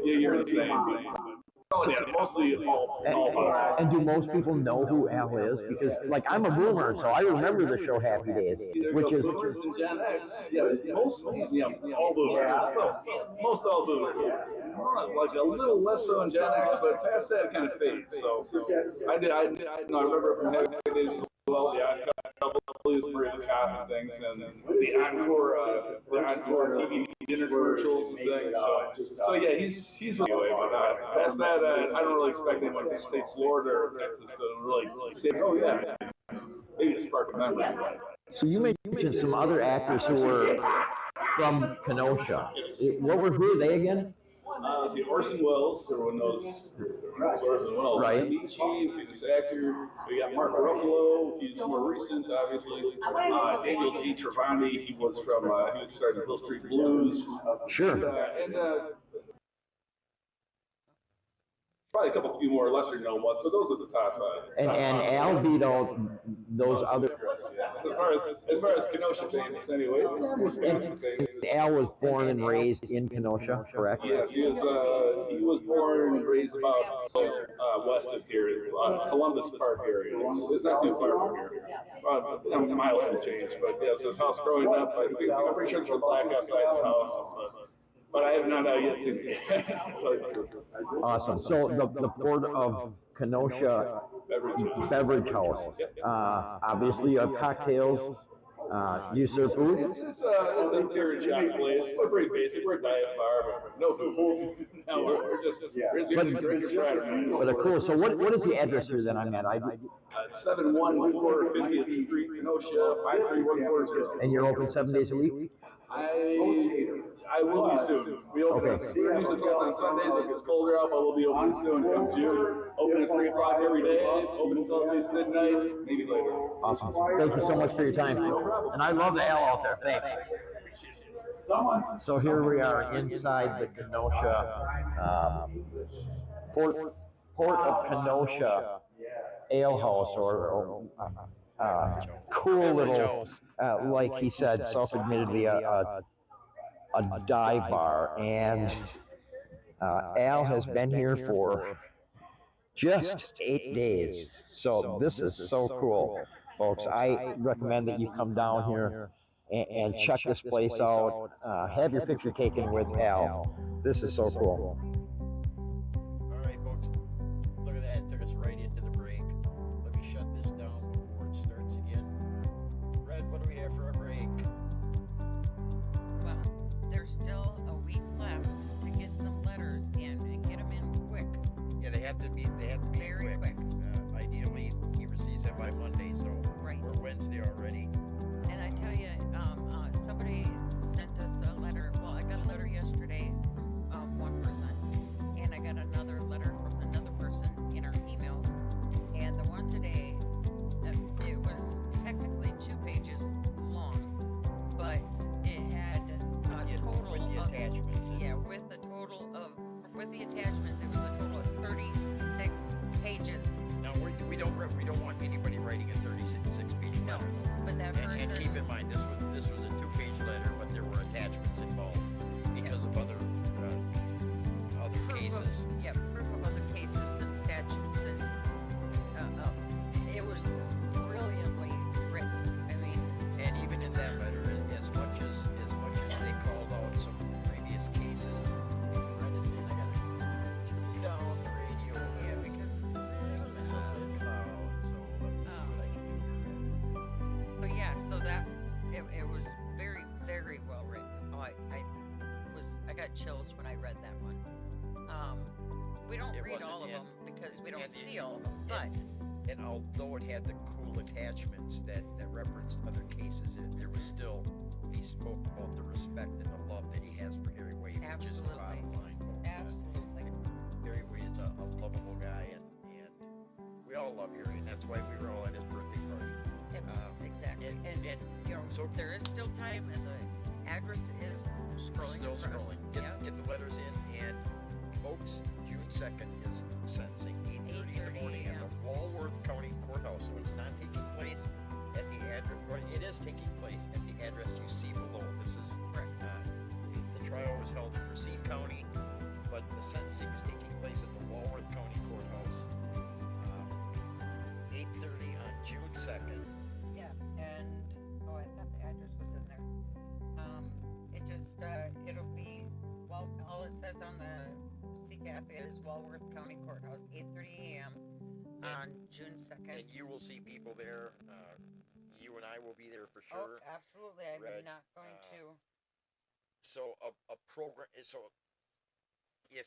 S9: you're the same. Oh, yeah, mostly all positive.
S8: And do most people know who Al is? Because, like, I'm a boomer, so I remember the show Happy Days, which is...
S9: Boomers and Gen X, mostly, all boomers. Most all boomers. Like a little less so in Gen X, but past that it kind of fades. So I remember from Happy Days as well, the Odd Couple, Parade of Cop and things, and the Encore TV dinner commercials and things. So yeah, he's really away, but past that, I don't really expect anyone from say Florida or Texas to really think, oh yeah, maybe a spark of memory.
S8: So you mentioned some other actors who were from Kenosha. Who are they again?
S9: Let's see, Orson Welles, everyone knows Orson Welles.
S8: Right.
S9: Amici, famous actor. We got Mark Ruffalo, he's more recent, obviously. Daniel G. Travani, he was starting Hill Street Blues.
S8: Sure.
S9: Probably a few more lesser known ones, but those are the top 5.
S8: And Al beat out those other...
S9: As far as Kenosha famous, anyway. Wisconsin famous.
S8: Al was born and raised in Kenosha, correct?
S9: Yes, he was born and raised about west of here, Columbus Park area. It's not too far from here. Miles has changed, but yes, his house growing up, I'm pretty sure there's a plaque outside his house. But I have not yet seen it.
S8: Awesome. So the Port of Kenosha Beverage House. Obviously, you have cocktails. You serve food?
S9: It's a carrot shop place. We're pretty basic. We're a diet bar, but no food. No, we're just using drinks for
S8: But cool. So what is the address here that I'm at?
S9: 714 50th Street, Kenosha, 53140.
S8: And you're open 7 days a week?
S9: I will be soon. We open usually on Sundays when it gets colder out, but we'll be open soon come June. Open at 3 o'clock every day, open until at least midnight, maybe later.
S8: Awesome. Thank you so much for your time. And I love the L out there. Thanks. So here we are inside the Kenosha Port of Kenosha Ale House, or cool little, like he said, self-admittedly a dive bar, and Al has been here for just 8 days. So this is so cool, folks. I recommend that you come down here and check this place out. Have your picture taken with Al. This is so cool.
S2: All right, folks. Look at that. It took us right into the break. Let me shut this down before it starts again. Red, what do we have for a break?
S4: Well, there's still a week left to get some letters in and get them in quick.
S2: Yeah, they have to be
S4: Very quick.
S2: Ideally, he receives them by Monday, so
S4: Right.
S2: we're Wednesday already.
S4: And I tell you, somebody sent us a letter. Well, I got a letter yesterday from one person, and I got another letter from another person in our emails. And the one today, it was technically 2 pages long, but it had a total
S2: with the
S4: of
S2: attachments.
S4: With the attachments, it was a total of 36 pages.
S2: Now we don't want anybody writing a 36-page
S4: No,
S2: letter.
S4: but that person.
S2: And keep in mind, this was a 2-page letter, but there were attachments involved because of other cases.
S4: Proof of other cases and statutes, and it was brilliantly written. I mean,
S2: And even in that letter, as much as they called out some previous cases, I just said I gotta turn down the radio here because it's a little loud. So let me see what I can do here.
S4: but yeah, so that it was very, very well written. Oh, I got chills when I read that one. We don't
S2: It
S4: read
S2: wasn't
S4: all of
S2: in-
S4: them because we don't
S2: and-
S4: see all of them, but
S2: And although it had the cool attachments that referenced other cases, there was still he spoke about the respect and the love that he has for Harry Wade, which is the bottom line, folks.
S4: Absolutely.
S2: Harry Wade is a lovable guy, and we all love Harry, and that's why we were all at his birthday party.
S4: Exactly.
S2: And
S4: You know,
S2: so
S4: there is still time, and the address is scrolling
S2: still
S4: across.
S2: scrolling. Get the letters in, and folks, June 2nd is sentencing, 8:30 in the morning at the Walworth County Courthouse. So it's not taking place at the address, or it is taking place at the address you see below. This is the trial was held in Racine County, but the sentencing is taking place at the Walworth County Courthouse. 8:30 on June 2nd.
S4: Yeah, and I thought the address was in there. It just it'll be all it says on the CCAP is Walworth County Courthouse, 8:30 a.m. on June 2nd.
S2: And you will see people there. You and I will be there for
S4: Oh,
S2: sure.
S4: absolutely. I'm
S2: Red,
S4: not going to.
S2: So a program. So if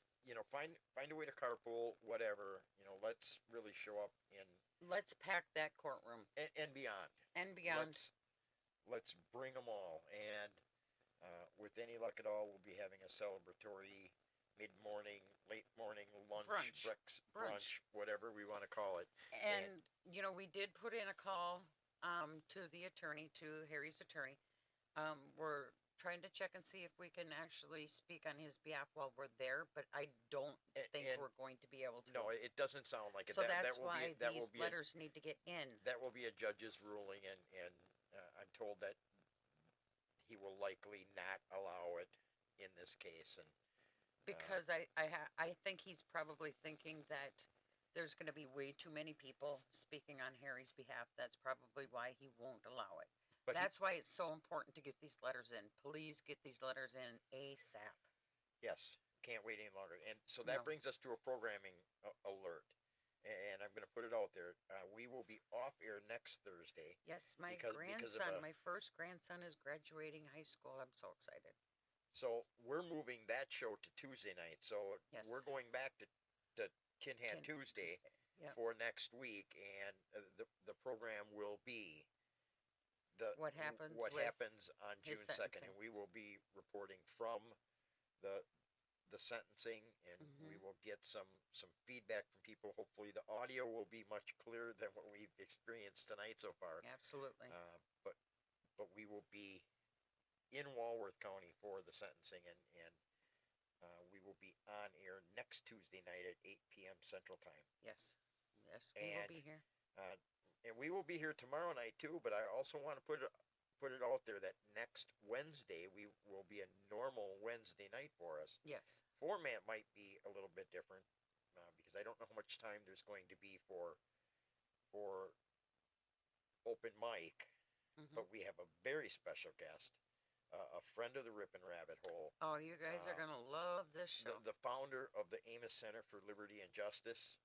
S2: find a way to carpool, whatever. Let's really show up
S4: Let's pack that courtroom
S2: and beyond.
S4: and beyond.
S2: Let's bring them all. And with any luck at all, we'll be having a celebratory mid-morning, late-morning lunch, brunch, whatever we want to call it.
S4: And we did put in a call to the attorney, to Harry's attorney. We're trying to check and see if we can actually speak on his behalf while we're there, but I don't think we're going to be able to.
S2: No, it doesn't sound like it.
S4: So that's why these letters need to get in.
S2: That will be a judge's ruling, and I'm told that he will likely not allow it in this case. And
S4: because I think he's probably thinking that there's going to be way too many people speaking on Harry's behalf. That's probably why he won't allow it.
S2: But
S4: that's why it's so important to get these letters in. Please get these letters in ASAP.
S2: Yes, can't wait any longer. And so that brings us to a programming alert. And I'm going to put it out there. We will be off air next Thursday.
S4: Yes, my first grandson is graduating high school. I'm so excited.
S2: So we're moving that show to Tuesday night. So we're going back to Tin Hat Tuesday for next week. And the program will be what happens on June 2nd, and we will be reporting from the sentencing, and we will get some feedback from people. Hopefully the audio will be much clearer than what we've experienced tonight so far.
S4: Absolutely.
S2: But we will be in Walworth County for the sentencing, and we will be on air next Tuesday night at 8 p.m. Central Time.
S4: Yes, we will be here.
S2: And we will be here tomorrow night too, but I also want to put it out there that next Wednesday we will be a normal Wednesday night for us.
S4: Yes.
S2: Format might be a little bit different because I don't know how much time there's going to be for open mic, but we have a very special guest, a friend of the Ripon Rabbit Hole.
S4: Oh, you guys are going to love this show.
S2: The founder of the Amos Center for Liberty and Justice.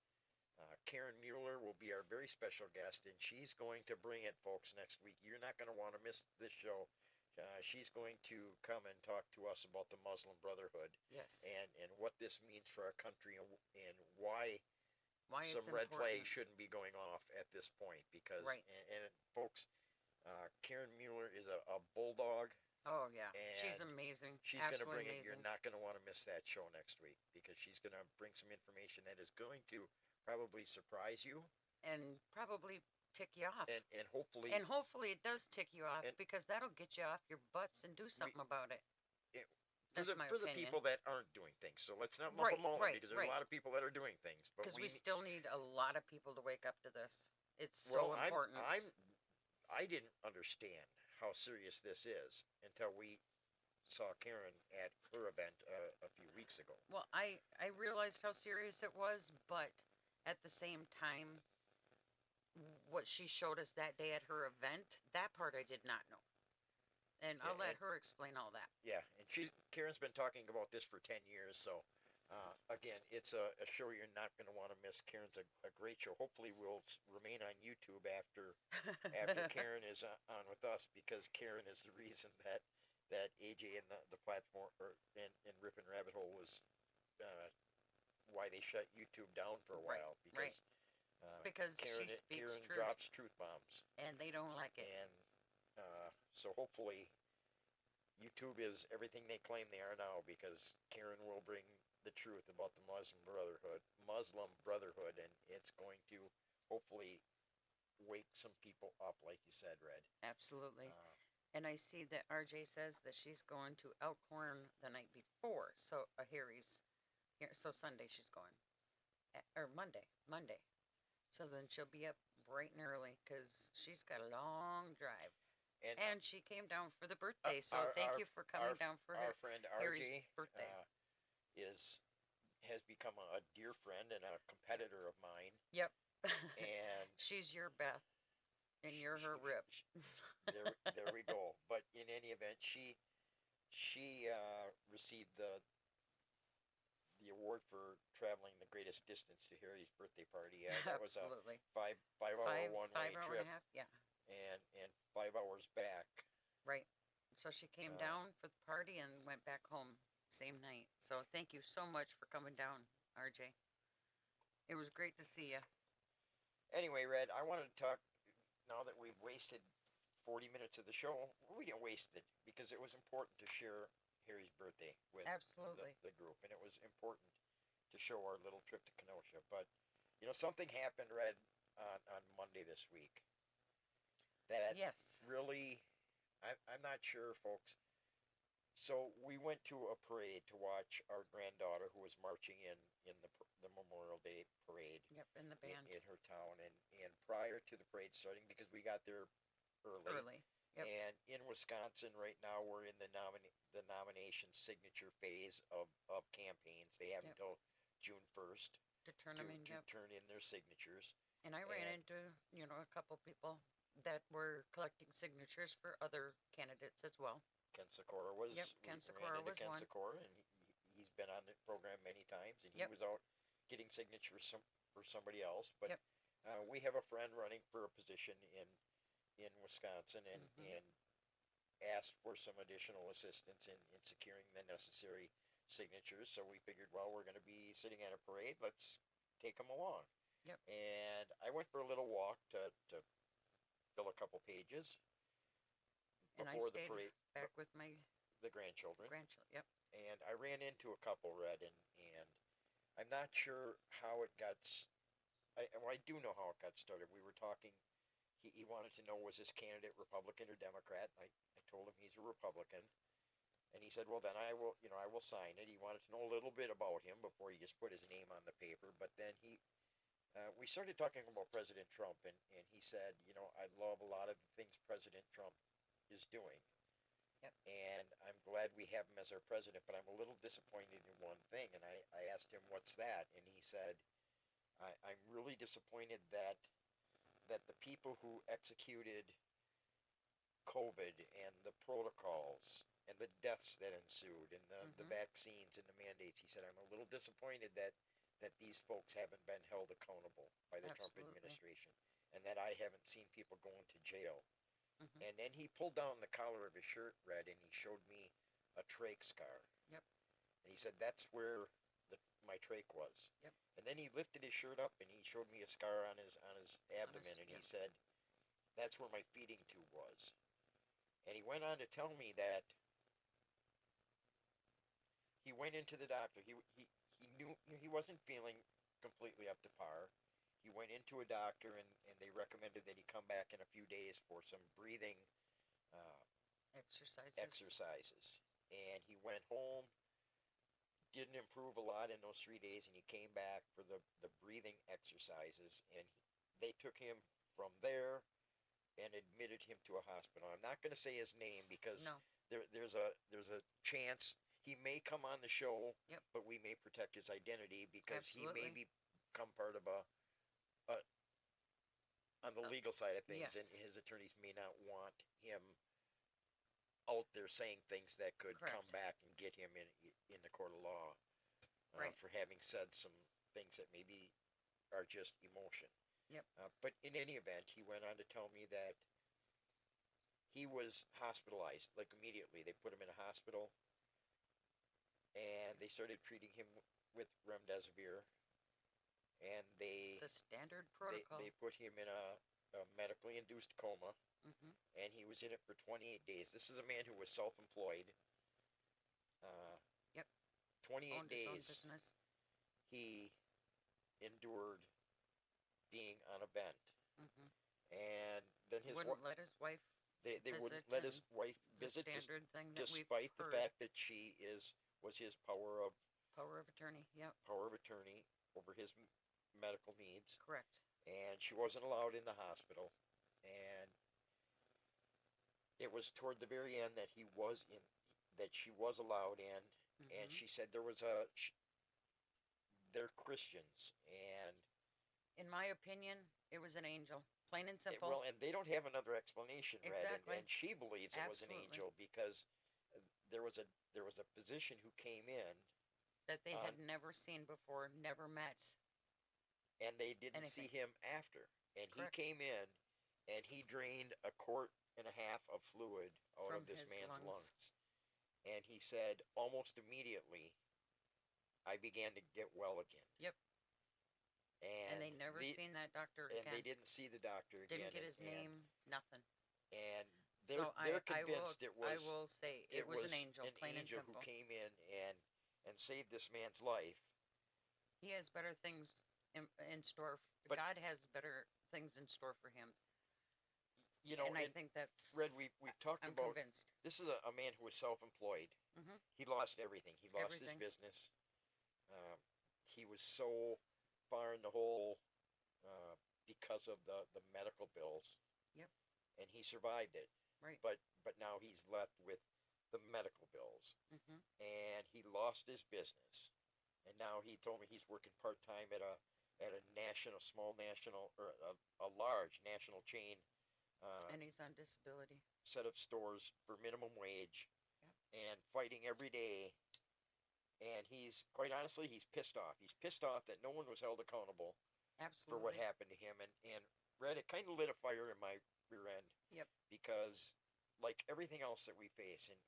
S2: Karen Mueller will be our very special guest, and she's going to bring it, folks, next week. You're not going to want to miss this show. She's going to come and talk to us about the Muslim Brotherhood.
S4: Yes.
S2: And what this means for our country, and why some
S4: it's
S2: red
S4: important.
S2: flags shouldn't be going off at this point. Because, and folks, Karen Mueller is a bulldog.
S4: Oh, yeah. She's amazing.
S2: She's going to bring it. You're not going to want to miss that show next week, because she's going to bring some information that is going to probably surprise you.
S4: And probably tick you off.
S2: And hopefully
S4: it does tick you off, because that'll get you off your butts and do something about it.
S2: For the people that aren't doing things. So let's not lump them all in, because there's a lot of people that are doing things.
S4: Because we still need a lot of people to wake up to this. It's so important.
S2: I didn't understand how serious this is until we saw Karen at her event a few weeks ago.
S4: Well, I realized how serious it was, but at the same time, what she showed us that day at her event, that part I did not know. And I'll let her explain all that.
S2: Yeah, and Karen's been talking about this for 10 years, so again, it's a show you're not going to want to miss. Karen's a great show. Hopefully we'll remain on YouTube after Karen is on with us, because Karen is the reason that AJ and the platform and Ripon Rabbit Hole was why they shut YouTube down for a while, because
S4: Karen
S2: drops truth bombs,
S4: and they don't like it.
S2: And so hopefully YouTube is everything they claim they are now, because Karen will bring the truth about the Muslim Brotherhood, and it's going to hopefully wake some people up, like you said, Red.
S4: Absolutely.
S2: Uh,
S4: And I see that RJ says that she's going to Elkhorn the night before. So Harry's here. So Sunday she's going. Or Monday. So then she'll be up bright and early because she's got a long drive. And she came down for the birthday. So thank you for coming down for
S2: our friend
S4: Harry's
S2: RJ
S4: birthday.
S2: has become a dear friend and a competitor of mine.
S4: Yep.
S2: And
S4: she's your Beth. And you're her Rip.
S2: there we go. But in any event, she received the award for traveling the greatest distance to Harry's birthday party. That was a
S4: Absolutely.
S2: 5-hour one-way
S4: 5 hour
S2: trip,
S4: and a half. Yeah.
S2: and 5 hours back.
S4: Right. So she came down for the party and went back home same night. So thank you so much for coming down, RJ. It was great to see you.
S2: Anyway, Red, I wanted to talk, now that we've wasted 40 minutes of the show. We didn't waste it because it was important to share Harry's birthday with
S4: Absolutely.
S2: the group, and it was important to show our little trip to Kenosha. But, something happened, Red, on Monday this week that
S4: Yes.
S2: really, I'm not sure, folks. So we went to a parade to watch our granddaughter, who was marching in the Memorial Day parade.
S4: Yep, in the band.
S2: In her town, and prior to the parade starting, because we got there early.
S4: Yep.
S2: And in Wisconsin right now, we're in the nomination signature phase of campaigns. They have
S4: Yep.
S2: until June 1st
S4: To turn them in.
S2: to
S4: Yep.
S2: turn in their signatures.
S4: And I ran into, a couple people that were collecting signatures for other candidates as well.
S2: Ken Sikora was.
S4: Yep, Ken Sikora was
S2: Ken
S4: one.
S2: Sikora, and he's been on the program many times, and he
S4: Yep.
S2: was out getting signatures for somebody else. But
S4: Yep.
S2: we have a friend running for a position in Wisconsin, and asked for some additional assistance in securing the necessary signatures. So we figured, well, we're going to be sitting at a parade. Let's take them along.
S4: Yep.
S2: And I went for a little walk to fill a couple pages
S4: And I
S2: before
S4: stayed
S2: the parade.
S4: back with my
S2: The grandchildren.
S4: Yep.
S2: And I ran into a couple, Red, and I'm not sure how it got. I do know how it got started. We were talking. He wanted to know, was this candidate Republican or Democrat? I told him he's a Republican, and he said, well, then I will sign it. He wanted to know a little bit about him before he just put his name on the paper. But then we started talking about President Trump, and he said, I love a lot of the things President Trump is doing.
S4: Yep.
S2: And I'm glad we have him as our president, but I'm a little disappointed in one thing. And I asked him, what's that? And he said, I'm really disappointed that the people who executed COVID and the protocols and the deaths that ensued and the vaccines and the mandates, he said, I'm a little disappointed that these folks haven't been held accountable by the Trump
S4: Absolutely.
S2: administration, and that I haven't seen people going to jail. And then he pulled down the collar of his shirt, Red, and he showed me a trach scar.
S4: Yep.
S2: And he said, that's where my trach was.
S4: Yep.
S2: And then he lifted his shirt up and he showed me a scar on his abdomen, and he said, that's where my feeding tube was. And he went on to tell me that he went into the doctor. He knew he wasn't feeling completely up to par. He went into a doctor, and they recommended that he come back in a few days for some breathing exercises. And he went home, didn't improve a lot in those 3 days, and he came back for the breathing exercises, and they took him from there and admitted him to a hospital. I'm not going to say his name because there's a chance he may come on the show,
S4: Yep.
S2: but we may protect his identity because
S4: Absolutely.
S2: he may become part of on the legal side of things,
S4: yes.
S2: and his attorneys may not want him out there saying things that could come
S4: Correct.
S2: back and get him in the court of law
S4: Right.
S2: for having said some things that maybe are just emotion.
S4: Yep.
S2: But in any event, he went on to tell me that he was hospitalized, like immediately. They put him in a hospital, and they started treating him with remdesivir, and
S4: The standard protocol.
S2: they put him in a medically induced coma,
S4: Mm-hmm.
S2: and he was in it for 28 days. This is a man who was self-employed. Uh,
S4: Yep.
S2: 28
S4: Owned his own
S2: days
S4: business.
S2: he endured being on a bent,
S4: Mm-hmm.
S2: and then his
S4: Wouldn't let his wife
S2: they wouldn't
S4: visit
S2: let his
S4: and
S2: wife
S4: the
S2: visit,
S4: standard thing that we've
S2: despite the
S4: heard.
S2: fact that she was his power of
S4: Attorney. Yep.
S2: attorney over his medical needs,
S4: Correct.
S2: and she wasn't allowed in the hospital. And it was toward the very end that she was allowed in, and
S4: Mm-hmm.
S2: she said they're Christians, and
S4: In my opinion, it was an angel. Plain and simple.
S2: well, and they don't have another explanation, Red,
S4: Exactly.
S2: and she believes it was an
S4: Absolutely.
S2: angel because there was a physician who came in,
S4: that they had never seen before, never met.
S2: and they didn't see
S4: Anything.
S2: him after, and
S4: Correct.
S2: he came in, and he drained a quart and a half of fluid out
S4: From
S2: of this
S4: his
S2: man's
S4: lungs.
S2: and he said almost immediately, I began to get well again.
S4: Yep.
S2: And
S4: they never seen that doctor
S2: and
S4: again.
S2: they didn't see the doctor again.
S4: Didn't get his name, nothing.
S2: And
S4: So
S2: they're convinced
S4: I will say it was an angel, plain and
S2: angel
S4: simple.
S2: who came in and saved this man's life.
S4: He has better things in store.
S2: But-
S4: God has better things in store for him.
S2: You know,
S4: and I think that's.
S2: Red, we've talked
S4: I'm
S2: about
S4: convinced.
S2: this is a man who was self-employed.
S4: Mm-hmm.
S2: He lost everything. He lost
S4: Everything.
S2: his business. He was so far in the hole because of the medical bills.
S4: Yep.
S2: And he survived it.
S4: Right.
S2: But now he's left with the medical bills,
S4: Mm-hmm.
S2: and he lost his business. And now he told me he's working part-time at a small national or a large national chain.
S4: And he's on disability.
S2: Set of stores for minimum wage.
S4: Yep.
S2: And fighting every day. And he's, quite honestly, he's pissed off. He's pissed off that no one was held accountable
S4: Absolutely.
S2: for what happened to him. And Red, it kind of lit a fire in my rear end.
S4: Yep.
S2: Because, like everything else that we face, and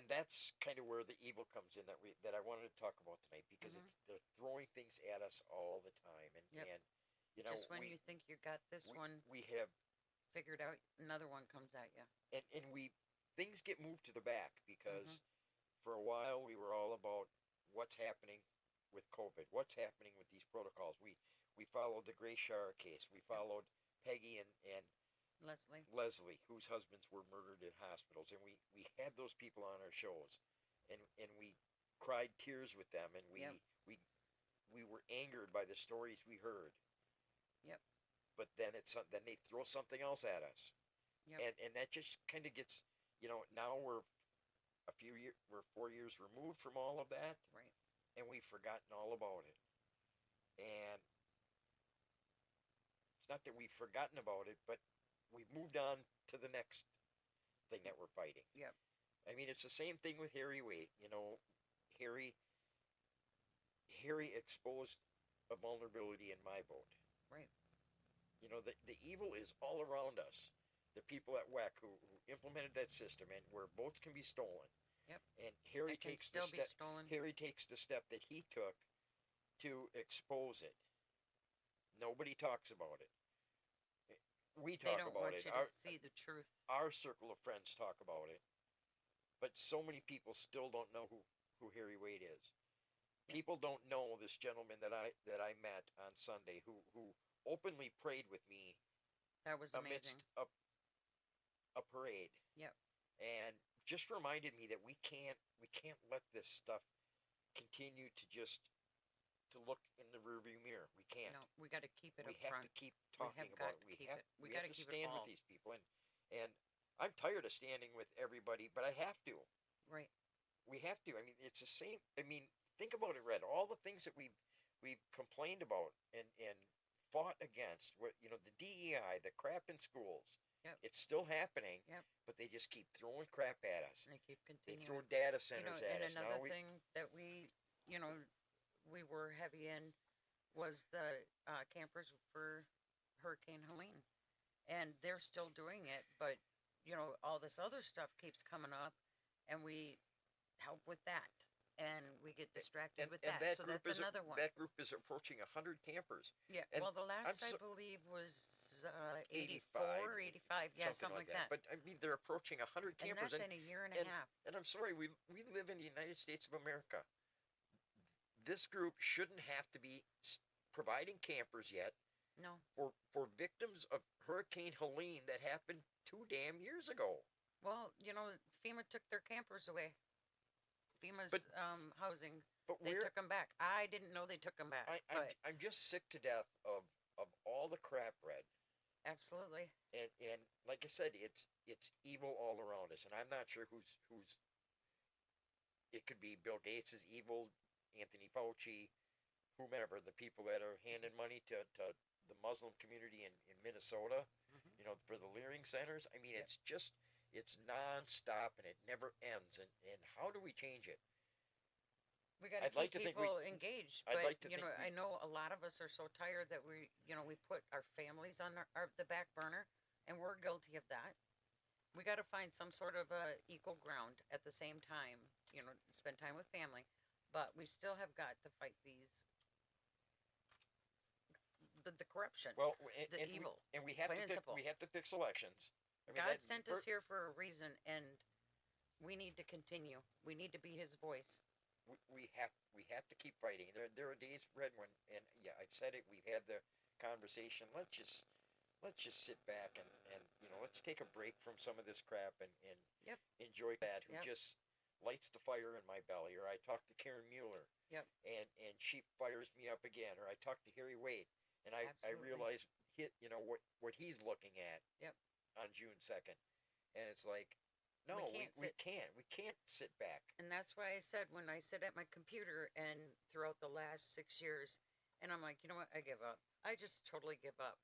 S2: that's kind of where the evil comes in that I wanted to talk about tonight, because
S4: Mhm.
S2: they're throwing things at us all the time.
S4: Yep.
S2: And you know,
S4: Just when you think you got this one
S2: we have
S4: figured out, another one comes at you.
S2: and things get moved to the back because
S4: Mm-hmm.
S2: for a while we were all about what's happening with COVID, what's happening with these protocols. We followed the Gray Shara case. We followed Peggy and Leslie, whose husbands were murdered in hospitals, and we had those people on our shows, and we cried tears with them, and we were angered by the stories we heard.
S4: Yep.
S2: But then they throw something else at us.
S4: Yep.
S2: And that just kind of gets, now we're 4 years removed from all of that.
S4: Right.
S2: And we've forgotten all about it. And it's not that we've forgotten about it, but we've moved on to the next thing that we're fighting.
S4: Yep.
S2: I mean, it's the same thing with Harry Waite. Harry exposed a vulnerability in my boat.
S4: Right.
S2: The evil is all around us. The people at WEC who implemented that system, and where boats can be stolen.
S4: Yep.
S2: And Harry
S4: It can
S2: takes the
S4: still be
S2: step.
S4: stolen.
S2: Harry takes the step that he took to expose it. Nobody talks about it. We
S4: They
S2: talk
S4: don't
S2: about
S4: want
S2: it.
S4: you to see the truth.
S2: Our circle of friends talk about it. But so many people still don't know who Harry Waite is. People don't know this gentleman that I met on Sunday who openly prayed with me
S4: That was
S2: amidst
S4: amazing.
S2: a parade.
S4: Yep.
S2: And just reminded me that we can't let this stuff continue to look in the rearview mirror. We can't.
S4: No, we got to keep it
S2: We
S4: up
S2: have
S4: front.
S2: to keep talking
S4: have
S2: about
S4: got
S2: it.
S4: to keep it.
S2: We
S4: We
S2: have
S4: gotta
S2: to
S4: keep it
S2: stand with
S4: all.
S2: these people, and I'm tired of standing with everybody, but I have to.
S4: Right.
S2: We have to. I mean, it's the same. I mean, think about it, Red. All the things that we've complained about and fought against. What the DEI, the crap in schools.
S4: Yep.
S2: It's still happening.
S4: Yep.
S2: But they just keep throwing crap at us.
S4: And they keep
S2: They
S4: continuing.
S2: throw data centers at
S4: and
S2: us.
S4: another
S2: Now
S4: thing that we were heavy in was the campers for Hurricane Helene, and they're still doing it. But all this other stuff keeps coming up, and we help with that. and we get distracted with that. So
S2: group
S4: that's another one.
S2: That group is approaching 100 campers.
S4: Yeah.
S2: and
S4: Well, the last I
S2: so-
S4: believe was
S2: 85,
S4: 84, 85. Yeah, something like that.
S2: But I mean, they're approaching 100
S4: And
S2: campers,
S4: that's in a year and a half.
S2: and I'm sorry, we live in the United States of America. This group shouldn't have to be providing campers yet
S4: No.
S2: for victims of Hurricane Helene that happened 2 damn years ago.
S4: Well, FEMA took their campers away. FEMA's
S2: But-
S4: housing.
S2: But
S4: They took them back. I didn't know they took them back.
S2: I'm just sick to death of all the crap, Red.
S4: Absolutely.
S2: And like I said, it's evil all around us, and I'm not sure who's. It could be Bill Gates is evil, Anthony Fauci, whomever, the people that are handing money to the Muslim community in Minnesota, for the Leering centers. I mean, it's nonstop and it never ends. And how do we change it?
S4: We got to
S2: I'd like
S4: keep
S2: to think we-
S4: people engaged.
S2: I'd
S4: But,
S2: like to think
S4: I know a lot of us are so tired that we put our families on the back burner, and we're guilty of that. We got to find some sort of equal ground at the same time, spend time with family, but we still have got to fight the corruption.
S2: Well,
S4: The evil,
S2: we have
S4: plain
S2: to
S4: and
S2: fix,
S4: simple.
S2: we have to fix elections. I mean,
S4: God sent us here for a reason, and we need to continue. We need to be His voice.
S2: We have to keep fighting. There are days, Red, when, and yeah, I've said it. We've had the conversation. Let's just sit back and let's take a break from some of this crap and
S4: Yep.
S2: enjoy that. Who
S4: Yep.
S2: just lights the fire in my belly? Or I talk to Karen Mueller.
S4: Yep.
S2: And she fires me up again. Or I talk to Harry Wade, and I
S4: Absolutely.
S2: realize what he's looking at.
S4: Yep.
S2: On June 2nd, and it's like, no, we can't sit back.
S4: And that's why I said when I sit at my computer and throughout the last 6 years, and I'm like, you know what, I give up. I just totally give up.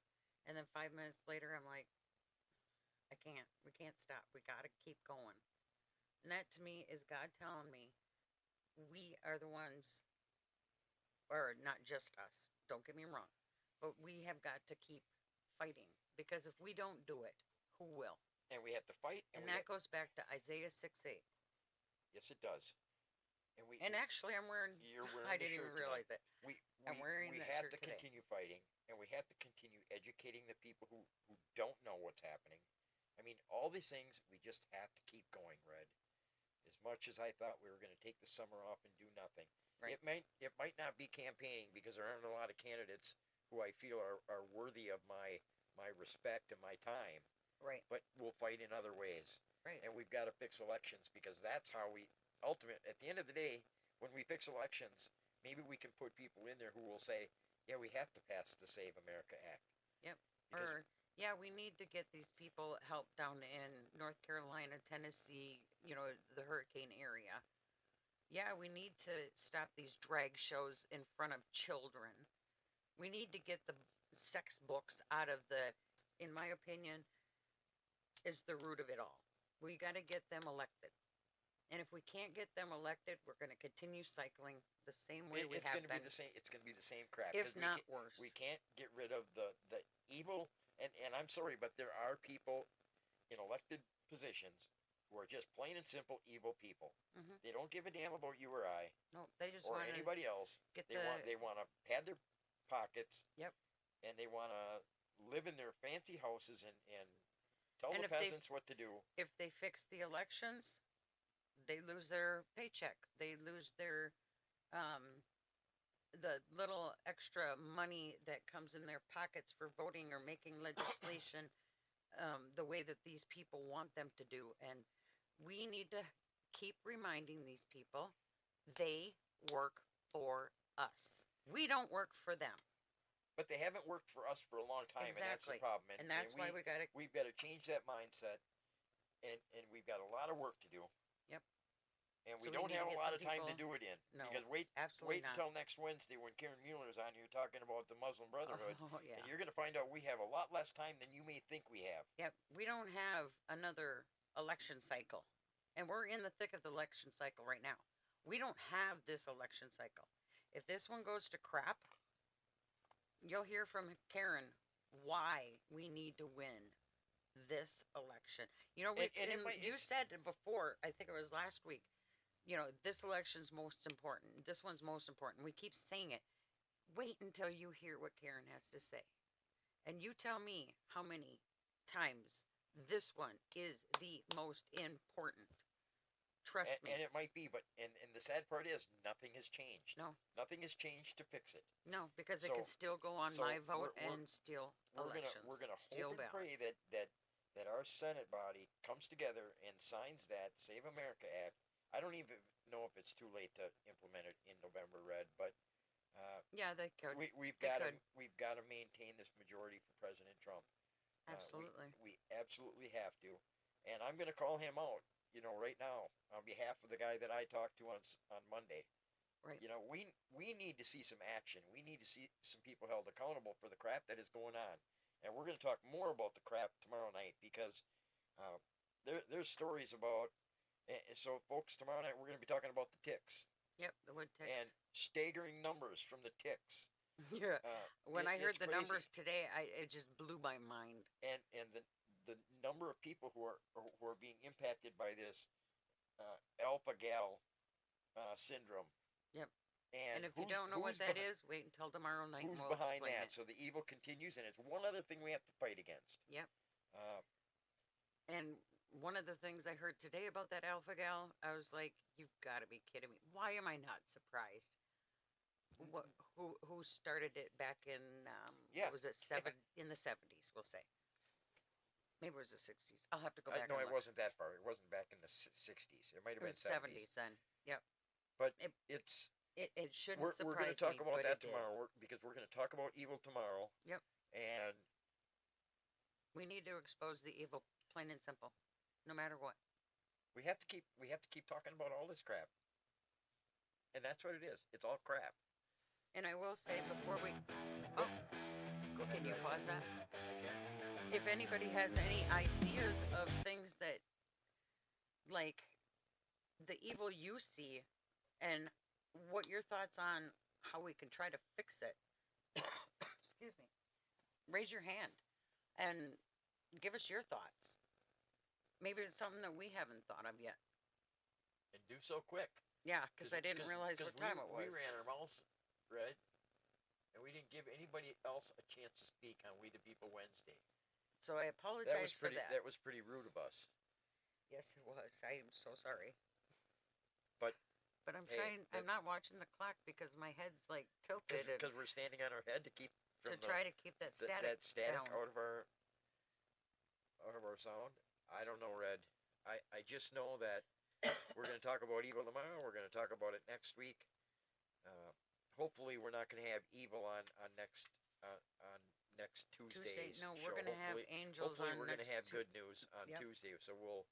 S4: And then 5 minutes later, I'm like, I can't. We can't stop. We got to keep going. And that to me is God telling me we are the ones, or not just us, don't get me wrong, but we have got to keep fighting, because if we don't do it, who will?
S2: And we have to fight.
S4: And that goes back to Isaiah 6:8.
S2: Yes, it does.
S4: And actually, I'm wearing.
S2: You're wearing
S4: I
S2: the
S4: didn't even
S2: shirt
S4: realize
S2: today.
S4: it. I'm wearing
S2: we
S4: that
S2: have
S4: shirt
S2: to
S4: today.
S2: continue fighting, and we have to continue educating the people who don't know what's happening. I mean, all these things, we just have to keep going, Red. As much as I thought we were going to take the summer off and do nothing,
S4: Right.
S2: it might not be campaigning, because there aren't a lot of candidates who I feel are worthy of my respect and my time.
S4: Right.
S2: But we'll fight in other ways.
S4: Right.
S2: And we've got to fix elections, because that's how we at the end of the day, when we fix elections, maybe we can put people in there who will say, yeah, we have to pass the Save America Act.
S4: Yep.
S2: Because-
S4: Or yeah, we need to get these people help down in North Carolina, Tennessee, the hurricane area. Yeah, we need to stop these drag shows in front of children. We need to get the sex books out of in my opinion, is the root of it all. We got to get them elected. And if we can't get them elected, we're going to continue cycling the same way we
S2: It's
S4: have
S2: going to be
S4: been.
S2: the same. It's going to be the same crap.
S4: If
S2: 'cause
S4: not worse.
S2: We can't get rid of the evil. And I'm sorry, but there are people in elected positions who are just plain and simple evil people.
S4: Mhm.
S2: They don't give a damn about you or I
S4: No, they just
S2: or
S4: want to
S2: anybody else.
S4: get
S2: They want to pad their pockets.
S4: Yep.
S2: And they want to live in their fancy houses and tell
S4: And
S2: the
S4: if they-
S2: peasants what to do.
S4: if they fix the elections, they lose their paycheck. They lose their the little extra money that comes in their pockets for voting or making legislation the way that these people want them to do. And we need to keep reminding these people they work for us. We don't work for them.
S2: But they haven't worked for us for a long time, and that's the
S4: Exactly.
S2: problem.
S4: And that's why we got to.
S2: we've got to change that mindset, and we've got a lot of work to do.
S4: Yep.
S2: And
S4: So
S2: we
S4: we
S2: don't
S4: need to
S2: have a
S4: get
S2: lot
S4: some
S2: of time to
S4: people-
S2: do it in.
S4: No,
S2: Because
S4: absolutely
S2: wait
S4: not.
S2: until next Wednesday when Karen Mueller's on here talking about the Muslim Brotherhood,
S4: Oh, yeah.
S2: and you're going to find out we have a lot less time than you may think we have.
S4: Yep, we don't have another election cycle. And we're in the thick of the election cycle right now. We don't have this election cycle. If this one goes to crap, you'll hear from Karen why we need to win this election. You
S2: And it might-
S4: you said before, I think it was last week, this election's most important. This one's most important. We keep saying it. Wait until you hear what Karen has to say. And you tell me how many times this one is the most important. Trust me.
S2: And it might be, but and the sad part is nothing has changed.
S4: No.
S2: Nothing has changed to fix it.
S4: No, because it
S2: So-
S4: can still go on
S2: so
S4: my vote
S2: we're-
S4: and steal
S2: We're
S4: elections.
S2: gonna
S4: steal
S2: hope and pray
S4: ballots.
S2: that our Senate body comes together and signs that Save America Act. I don't even know if it's too late to implement it in November, Red, but
S4: Yeah, they could.
S2: we've
S4: They
S2: got to
S4: could.
S2: maintain this majority for President Trump.
S4: Absolutely.
S2: We absolutely have to, and I'm going to call him out. Right now on behalf of the guy that I talked to on Monday.
S4: Right.
S2: We need to see some action. We need to see some people held accountable for the crap that is going on, and we're going to talk more about the crap tomorrow night because there's stories about. So, folks, tomorrow night we're going to be talking about the ticks.
S4: Yep, the wood ticks.
S2: And staggering numbers from the ticks.
S4: Yeah. When I heard
S2: it's
S4: the
S2: crazy.
S4: numbers today, it just blew my mind.
S2: And the number of people who are being impacted by this alpha gal syndrome.
S4: Yep.
S2: And
S4: if you don't know what that is, wait until tomorrow night and
S2: who's
S4: we'll
S2: behind
S4: explain
S2: that?
S4: it.
S2: So the evil continues, and it's one other thing we have to fight against.
S4: Yep.
S2: Uh,
S4: And one of the things I heard today about that alpha gal, I was like, "You've got to be kidding me! Why am I not surprised?" Who started it back in
S2: Yeah.
S4: what was it in the 70s? We'll say. Maybe it was the 60s. I'll have to go back.
S2: no,
S4: and
S2: it
S4: look.
S2: wasn't that far. It wasn't back in the 60s. It might have
S4: It
S2: been
S4: was 70s then. Yep.
S2: But
S4: It-
S2: it's
S4: It shouldn't
S2: we're
S4: surprise
S2: going to talk
S4: me,
S2: about
S4: but
S2: that
S4: it did.
S2: tomorrow because we're going to talk about evil tomorrow.
S4: Yep.
S2: And
S4: We need to expose the evil, plain and simple, no matter what.
S2: we have to keep talking about all this crap. And that's what it is. It's all crap.
S4: And I will say before we, oh,
S2: Go ahead.
S4: can you pause that?
S2: Okay.
S4: If anybody has any ideas of things that, like, the evil you see, and what your thoughts on how we can try to fix it, excuse me, raise your hand and give us your thoughts. Maybe it's something that we haven't thought of yet.
S2: And do so quick.
S4: Yeah, because I didn't realize what time it was.
S2: We ran our mouths red, and we didn't give anybody else a chance to speak on We the People Wednesday.
S4: So I apologize for that.
S2: That was pretty rude of us.
S4: Yes, it was. I am so sorry.
S2: But
S4: I'm
S2: hey,
S4: trying. I'm not watching the clock because my head's like tilted
S2: because we're standing on our head to keep
S4: to try to keep that static, down.
S2: out of our sound. I don't know, Red. I just know that we're going to talk about evil tomorrow. We're going to talk about it next week. Hopefully, we're not going to have evil on next Tuesday's
S4: No,
S2: show.
S4: we're going to have
S2: Hopefully-
S4: angels
S2: Hopefully,
S4: on
S2: we're going to
S4: next
S2: have good news on
S4: Yep.
S2: Tuesday. So we'll.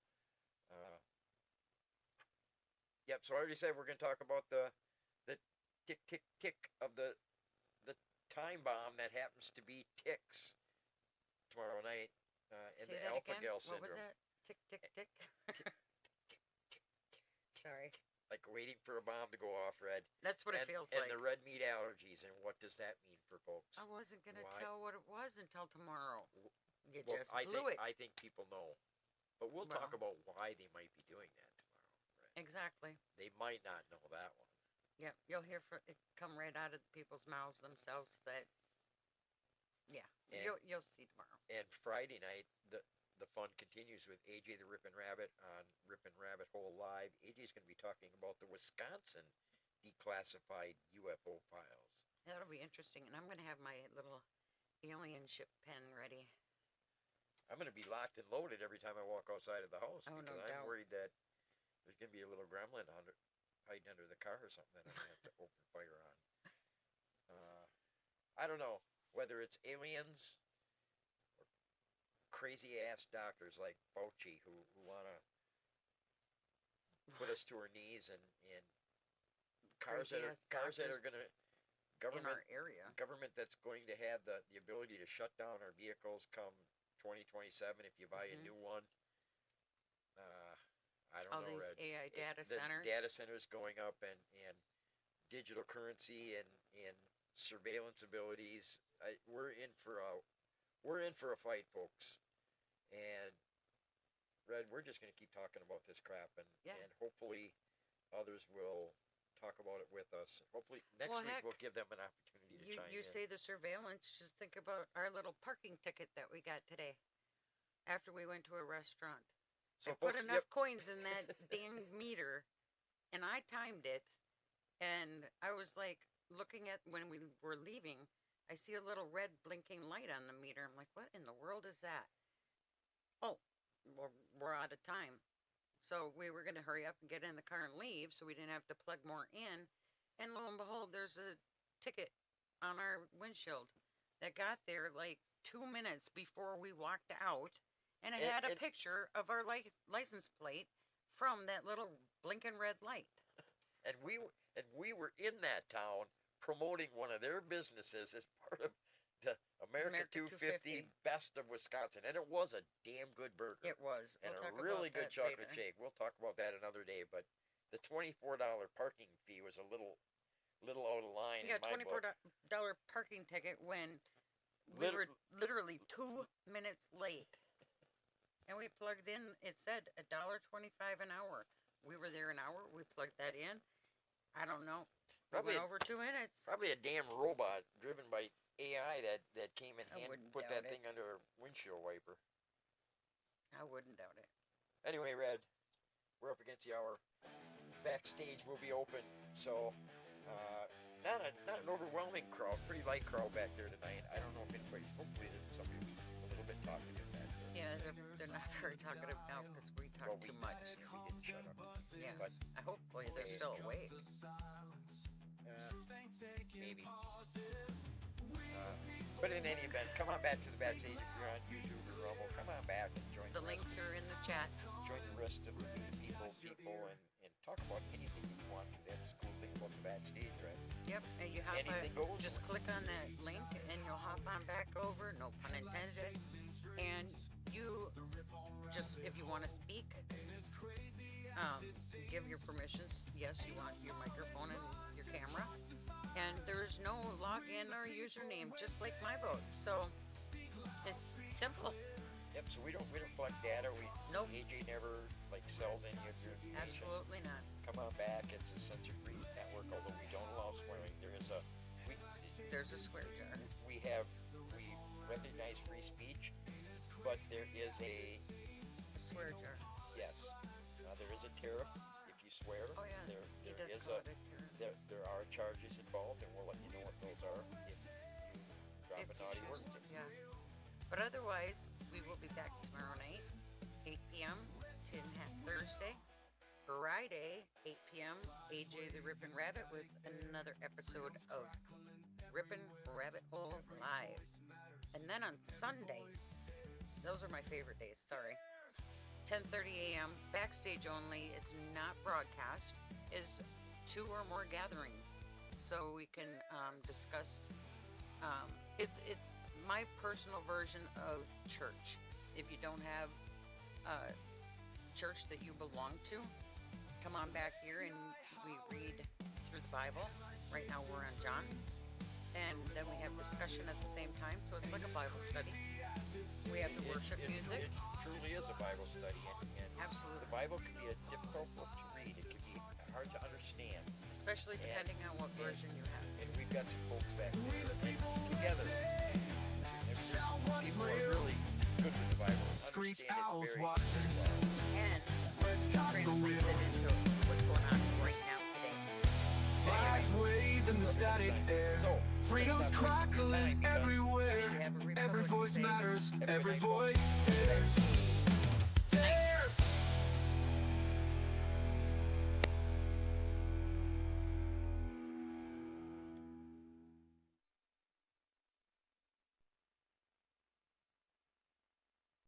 S2: Yep. So I already said we're going to talk about the tick tick tick of the time bomb that happens to be ticks tomorrow night in
S4: Say
S2: the
S4: that
S2: alpha
S4: again?
S2: gal
S4: What
S2: syndrome.
S4: was that? Tick, tick, tick. Sorry.
S2: Like waiting for a bomb to go off, Red.
S4: That's what
S2: and,
S4: it feels
S2: and
S4: like.
S2: the red meat allergies, and what does that mean for folks?
S4: I wasn't going to
S2: Why-
S4: tell what it was until tomorrow. You
S2: Well,
S4: just blew it.
S2: I think people know, but we'll talk about why they might be doing that tomorrow. Red.
S4: Exactly.
S2: They might not know that one.
S4: Yep. You'll hear it come right out of the people's mouths themselves that, yeah,
S2: And-
S4: you'll see tomorrow.
S2: And Friday night, the fun continues with AJ the Rippin' Rabbit on Rippin' Rabbit Hole Live. AJ's going to be talking about the Wisconsin declassified UFO files.
S4: That'll be interesting. And I'm going to have my little alien ship pen ready.
S2: I'm going to be locked and loaded every time I walk outside of the house
S4: Oh, no
S2: because I'm
S4: doubt.
S2: worried that there's going to be a little gremlin hiding under the car or something that I'm going to have to open fire on. I don't know whether it's aliens or crazy ass doctors like Fauci who want to put us to our knees and cars that are
S4: Crazy-ass
S2: going to
S4: in our area.
S2: government that's going to have the ability to shut down our vehicles come 2027 if you buy a new one. I don't
S4: All
S2: know.
S4: these
S2: Red.
S4: AI data
S2: The
S4: centers.
S2: data centers going up and digital currency and surveillance abilities. We're in for a fight, folks. And Red, we're just going to keep talking about this crap and
S4: Yeah.
S2: and hopefully others will talk about it with us. Hopefully next
S4: Well,
S2: week
S4: heck,
S2: we'll give them an opportunity to chime
S4: You
S2: in.
S4: say the surveillance, just think about our little parking ticket that we got today after we went to a restaurant.
S2: So
S4: I put
S2: folks,
S4: enough coins in that dang meter, and I timed it, and I was like looking at when we were leaving, I see a little red blinking light on the meter. I'm like, what in the world is that? Oh, we're out of time. So we were going to hurry up and get in the car and leave so we didn't have to plug more in. And lo and behold, there's a ticket on our windshield that got there like 2 minutes before we walked out. And it had a picture of our license plate from that little blinking red light.
S2: And we were in that town promoting one of their businesses as part of the America 250 Best of Wisconsin, and it was a damn good burger.
S4: It was.
S2: And
S4: We'll
S2: a really good chocolate
S4: later.
S2: shake. We'll talk about that another day. But the $24 parking fee was a little out of line.
S4: Yeah,
S2: in my book.
S4: $24 parking ticket when we were literally 2 minutes late. And we plugged in, it said $1.25 an hour. We were there an hour, we plugged that in. I don't know. We went over 2 minutes.
S2: Probably a damn robot driven by AI that came in
S4: I
S2: and
S4: wouldn't
S2: put
S4: doubt
S2: that thing under a windshield wiper.
S4: I wouldn't doubt it.
S2: Anyway, Red, we're up against the hour. Backstage will be open, so not an overwhelming crowd, pretty light crowd back there tonight. I don't know if anybody's, hopefully somebody's a little bit talkative back there.
S4: Yeah, they're not very talkative now because we talk too much.
S2: We didn't shut up.
S4: Yeah,
S2: But
S4: hopefully they're still awake.
S2: maybe. But in any event, come on back to the backstage if you're on YouTube or Rumble. Come on back and join
S4: The links are in the chat.
S2: Join the rest of the people and talk about anything you want to. That's the cool thing about the backstage, right?
S4: Yep, and you hop
S2: Anything goes.
S4: just click on that link and you'll hop on back over, no pun intended. And you just, if you want to speak, give your permissions. Yes, you want your microphone and your camera. And there's no login or username, just like my vote. So it's simple.
S2: Yep. So we don't collect data.
S4: Nope.
S2: AJ never sells any of your information.
S4: Absolutely not.
S2: Come on back. It's a censor-free network. Although we don't allow swearing,
S4: There's a swear jar.
S2: we recognize free speech, but there is a
S4: Swear jar.
S2: yes. There is a tariff if you swear.
S4: Oh yeah.
S2: There
S4: He does
S2: is
S4: call it a tariff.
S2: there are charges involved, and we'll let you know what those are if you drop
S4: If
S2: a
S4: you
S2: naughty
S4: choose
S2: word.
S4: to, yeah. But otherwise, we will be back tomorrow night, 8 p.m. Thursday. Friday, 8 p.m. AJ the Rippin' Rabbit with another episode of Rippin' Rabbit Hole Live. And then on Sundays, those are my favorite days, sorry. 10:30 a.m. backstage only. It's not broadcast. Is 2 or more gathering, so we can discuss. It's my personal version of church. If you don't have a church that you belong to, come on back here and we read through the Bible. Right now we're on John, and then we have discussion at the same time. So it's like a Bible study. We have the worship music.
S2: It truly is a Bible study, and
S4: Absolutely.
S2: the Bible can be a difficult book to read. It can be hard to understand,
S4: Especially depending on what version you have.
S2: and we've got some folks back there together. There's some people who are really good with the Bible.
S1: Screech
S2: Understand
S1: owls
S2: it very,
S1: watching.
S2: very well.
S4: And
S1: Let's cock the
S4: translates
S1: wheel.
S4: it into what's going on right now today.
S1: Flags wave in the static air.
S2: So,
S1: Freedom's
S2: let's not waste your time
S1: crackling
S2: because
S1: everywhere.
S4: You have a
S1: Every
S4: Republican
S1: voice
S4: say,
S1: matters.
S2: every
S1: Every
S2: night, folks,
S1: voice
S2: the
S1: dares.
S2: vaccine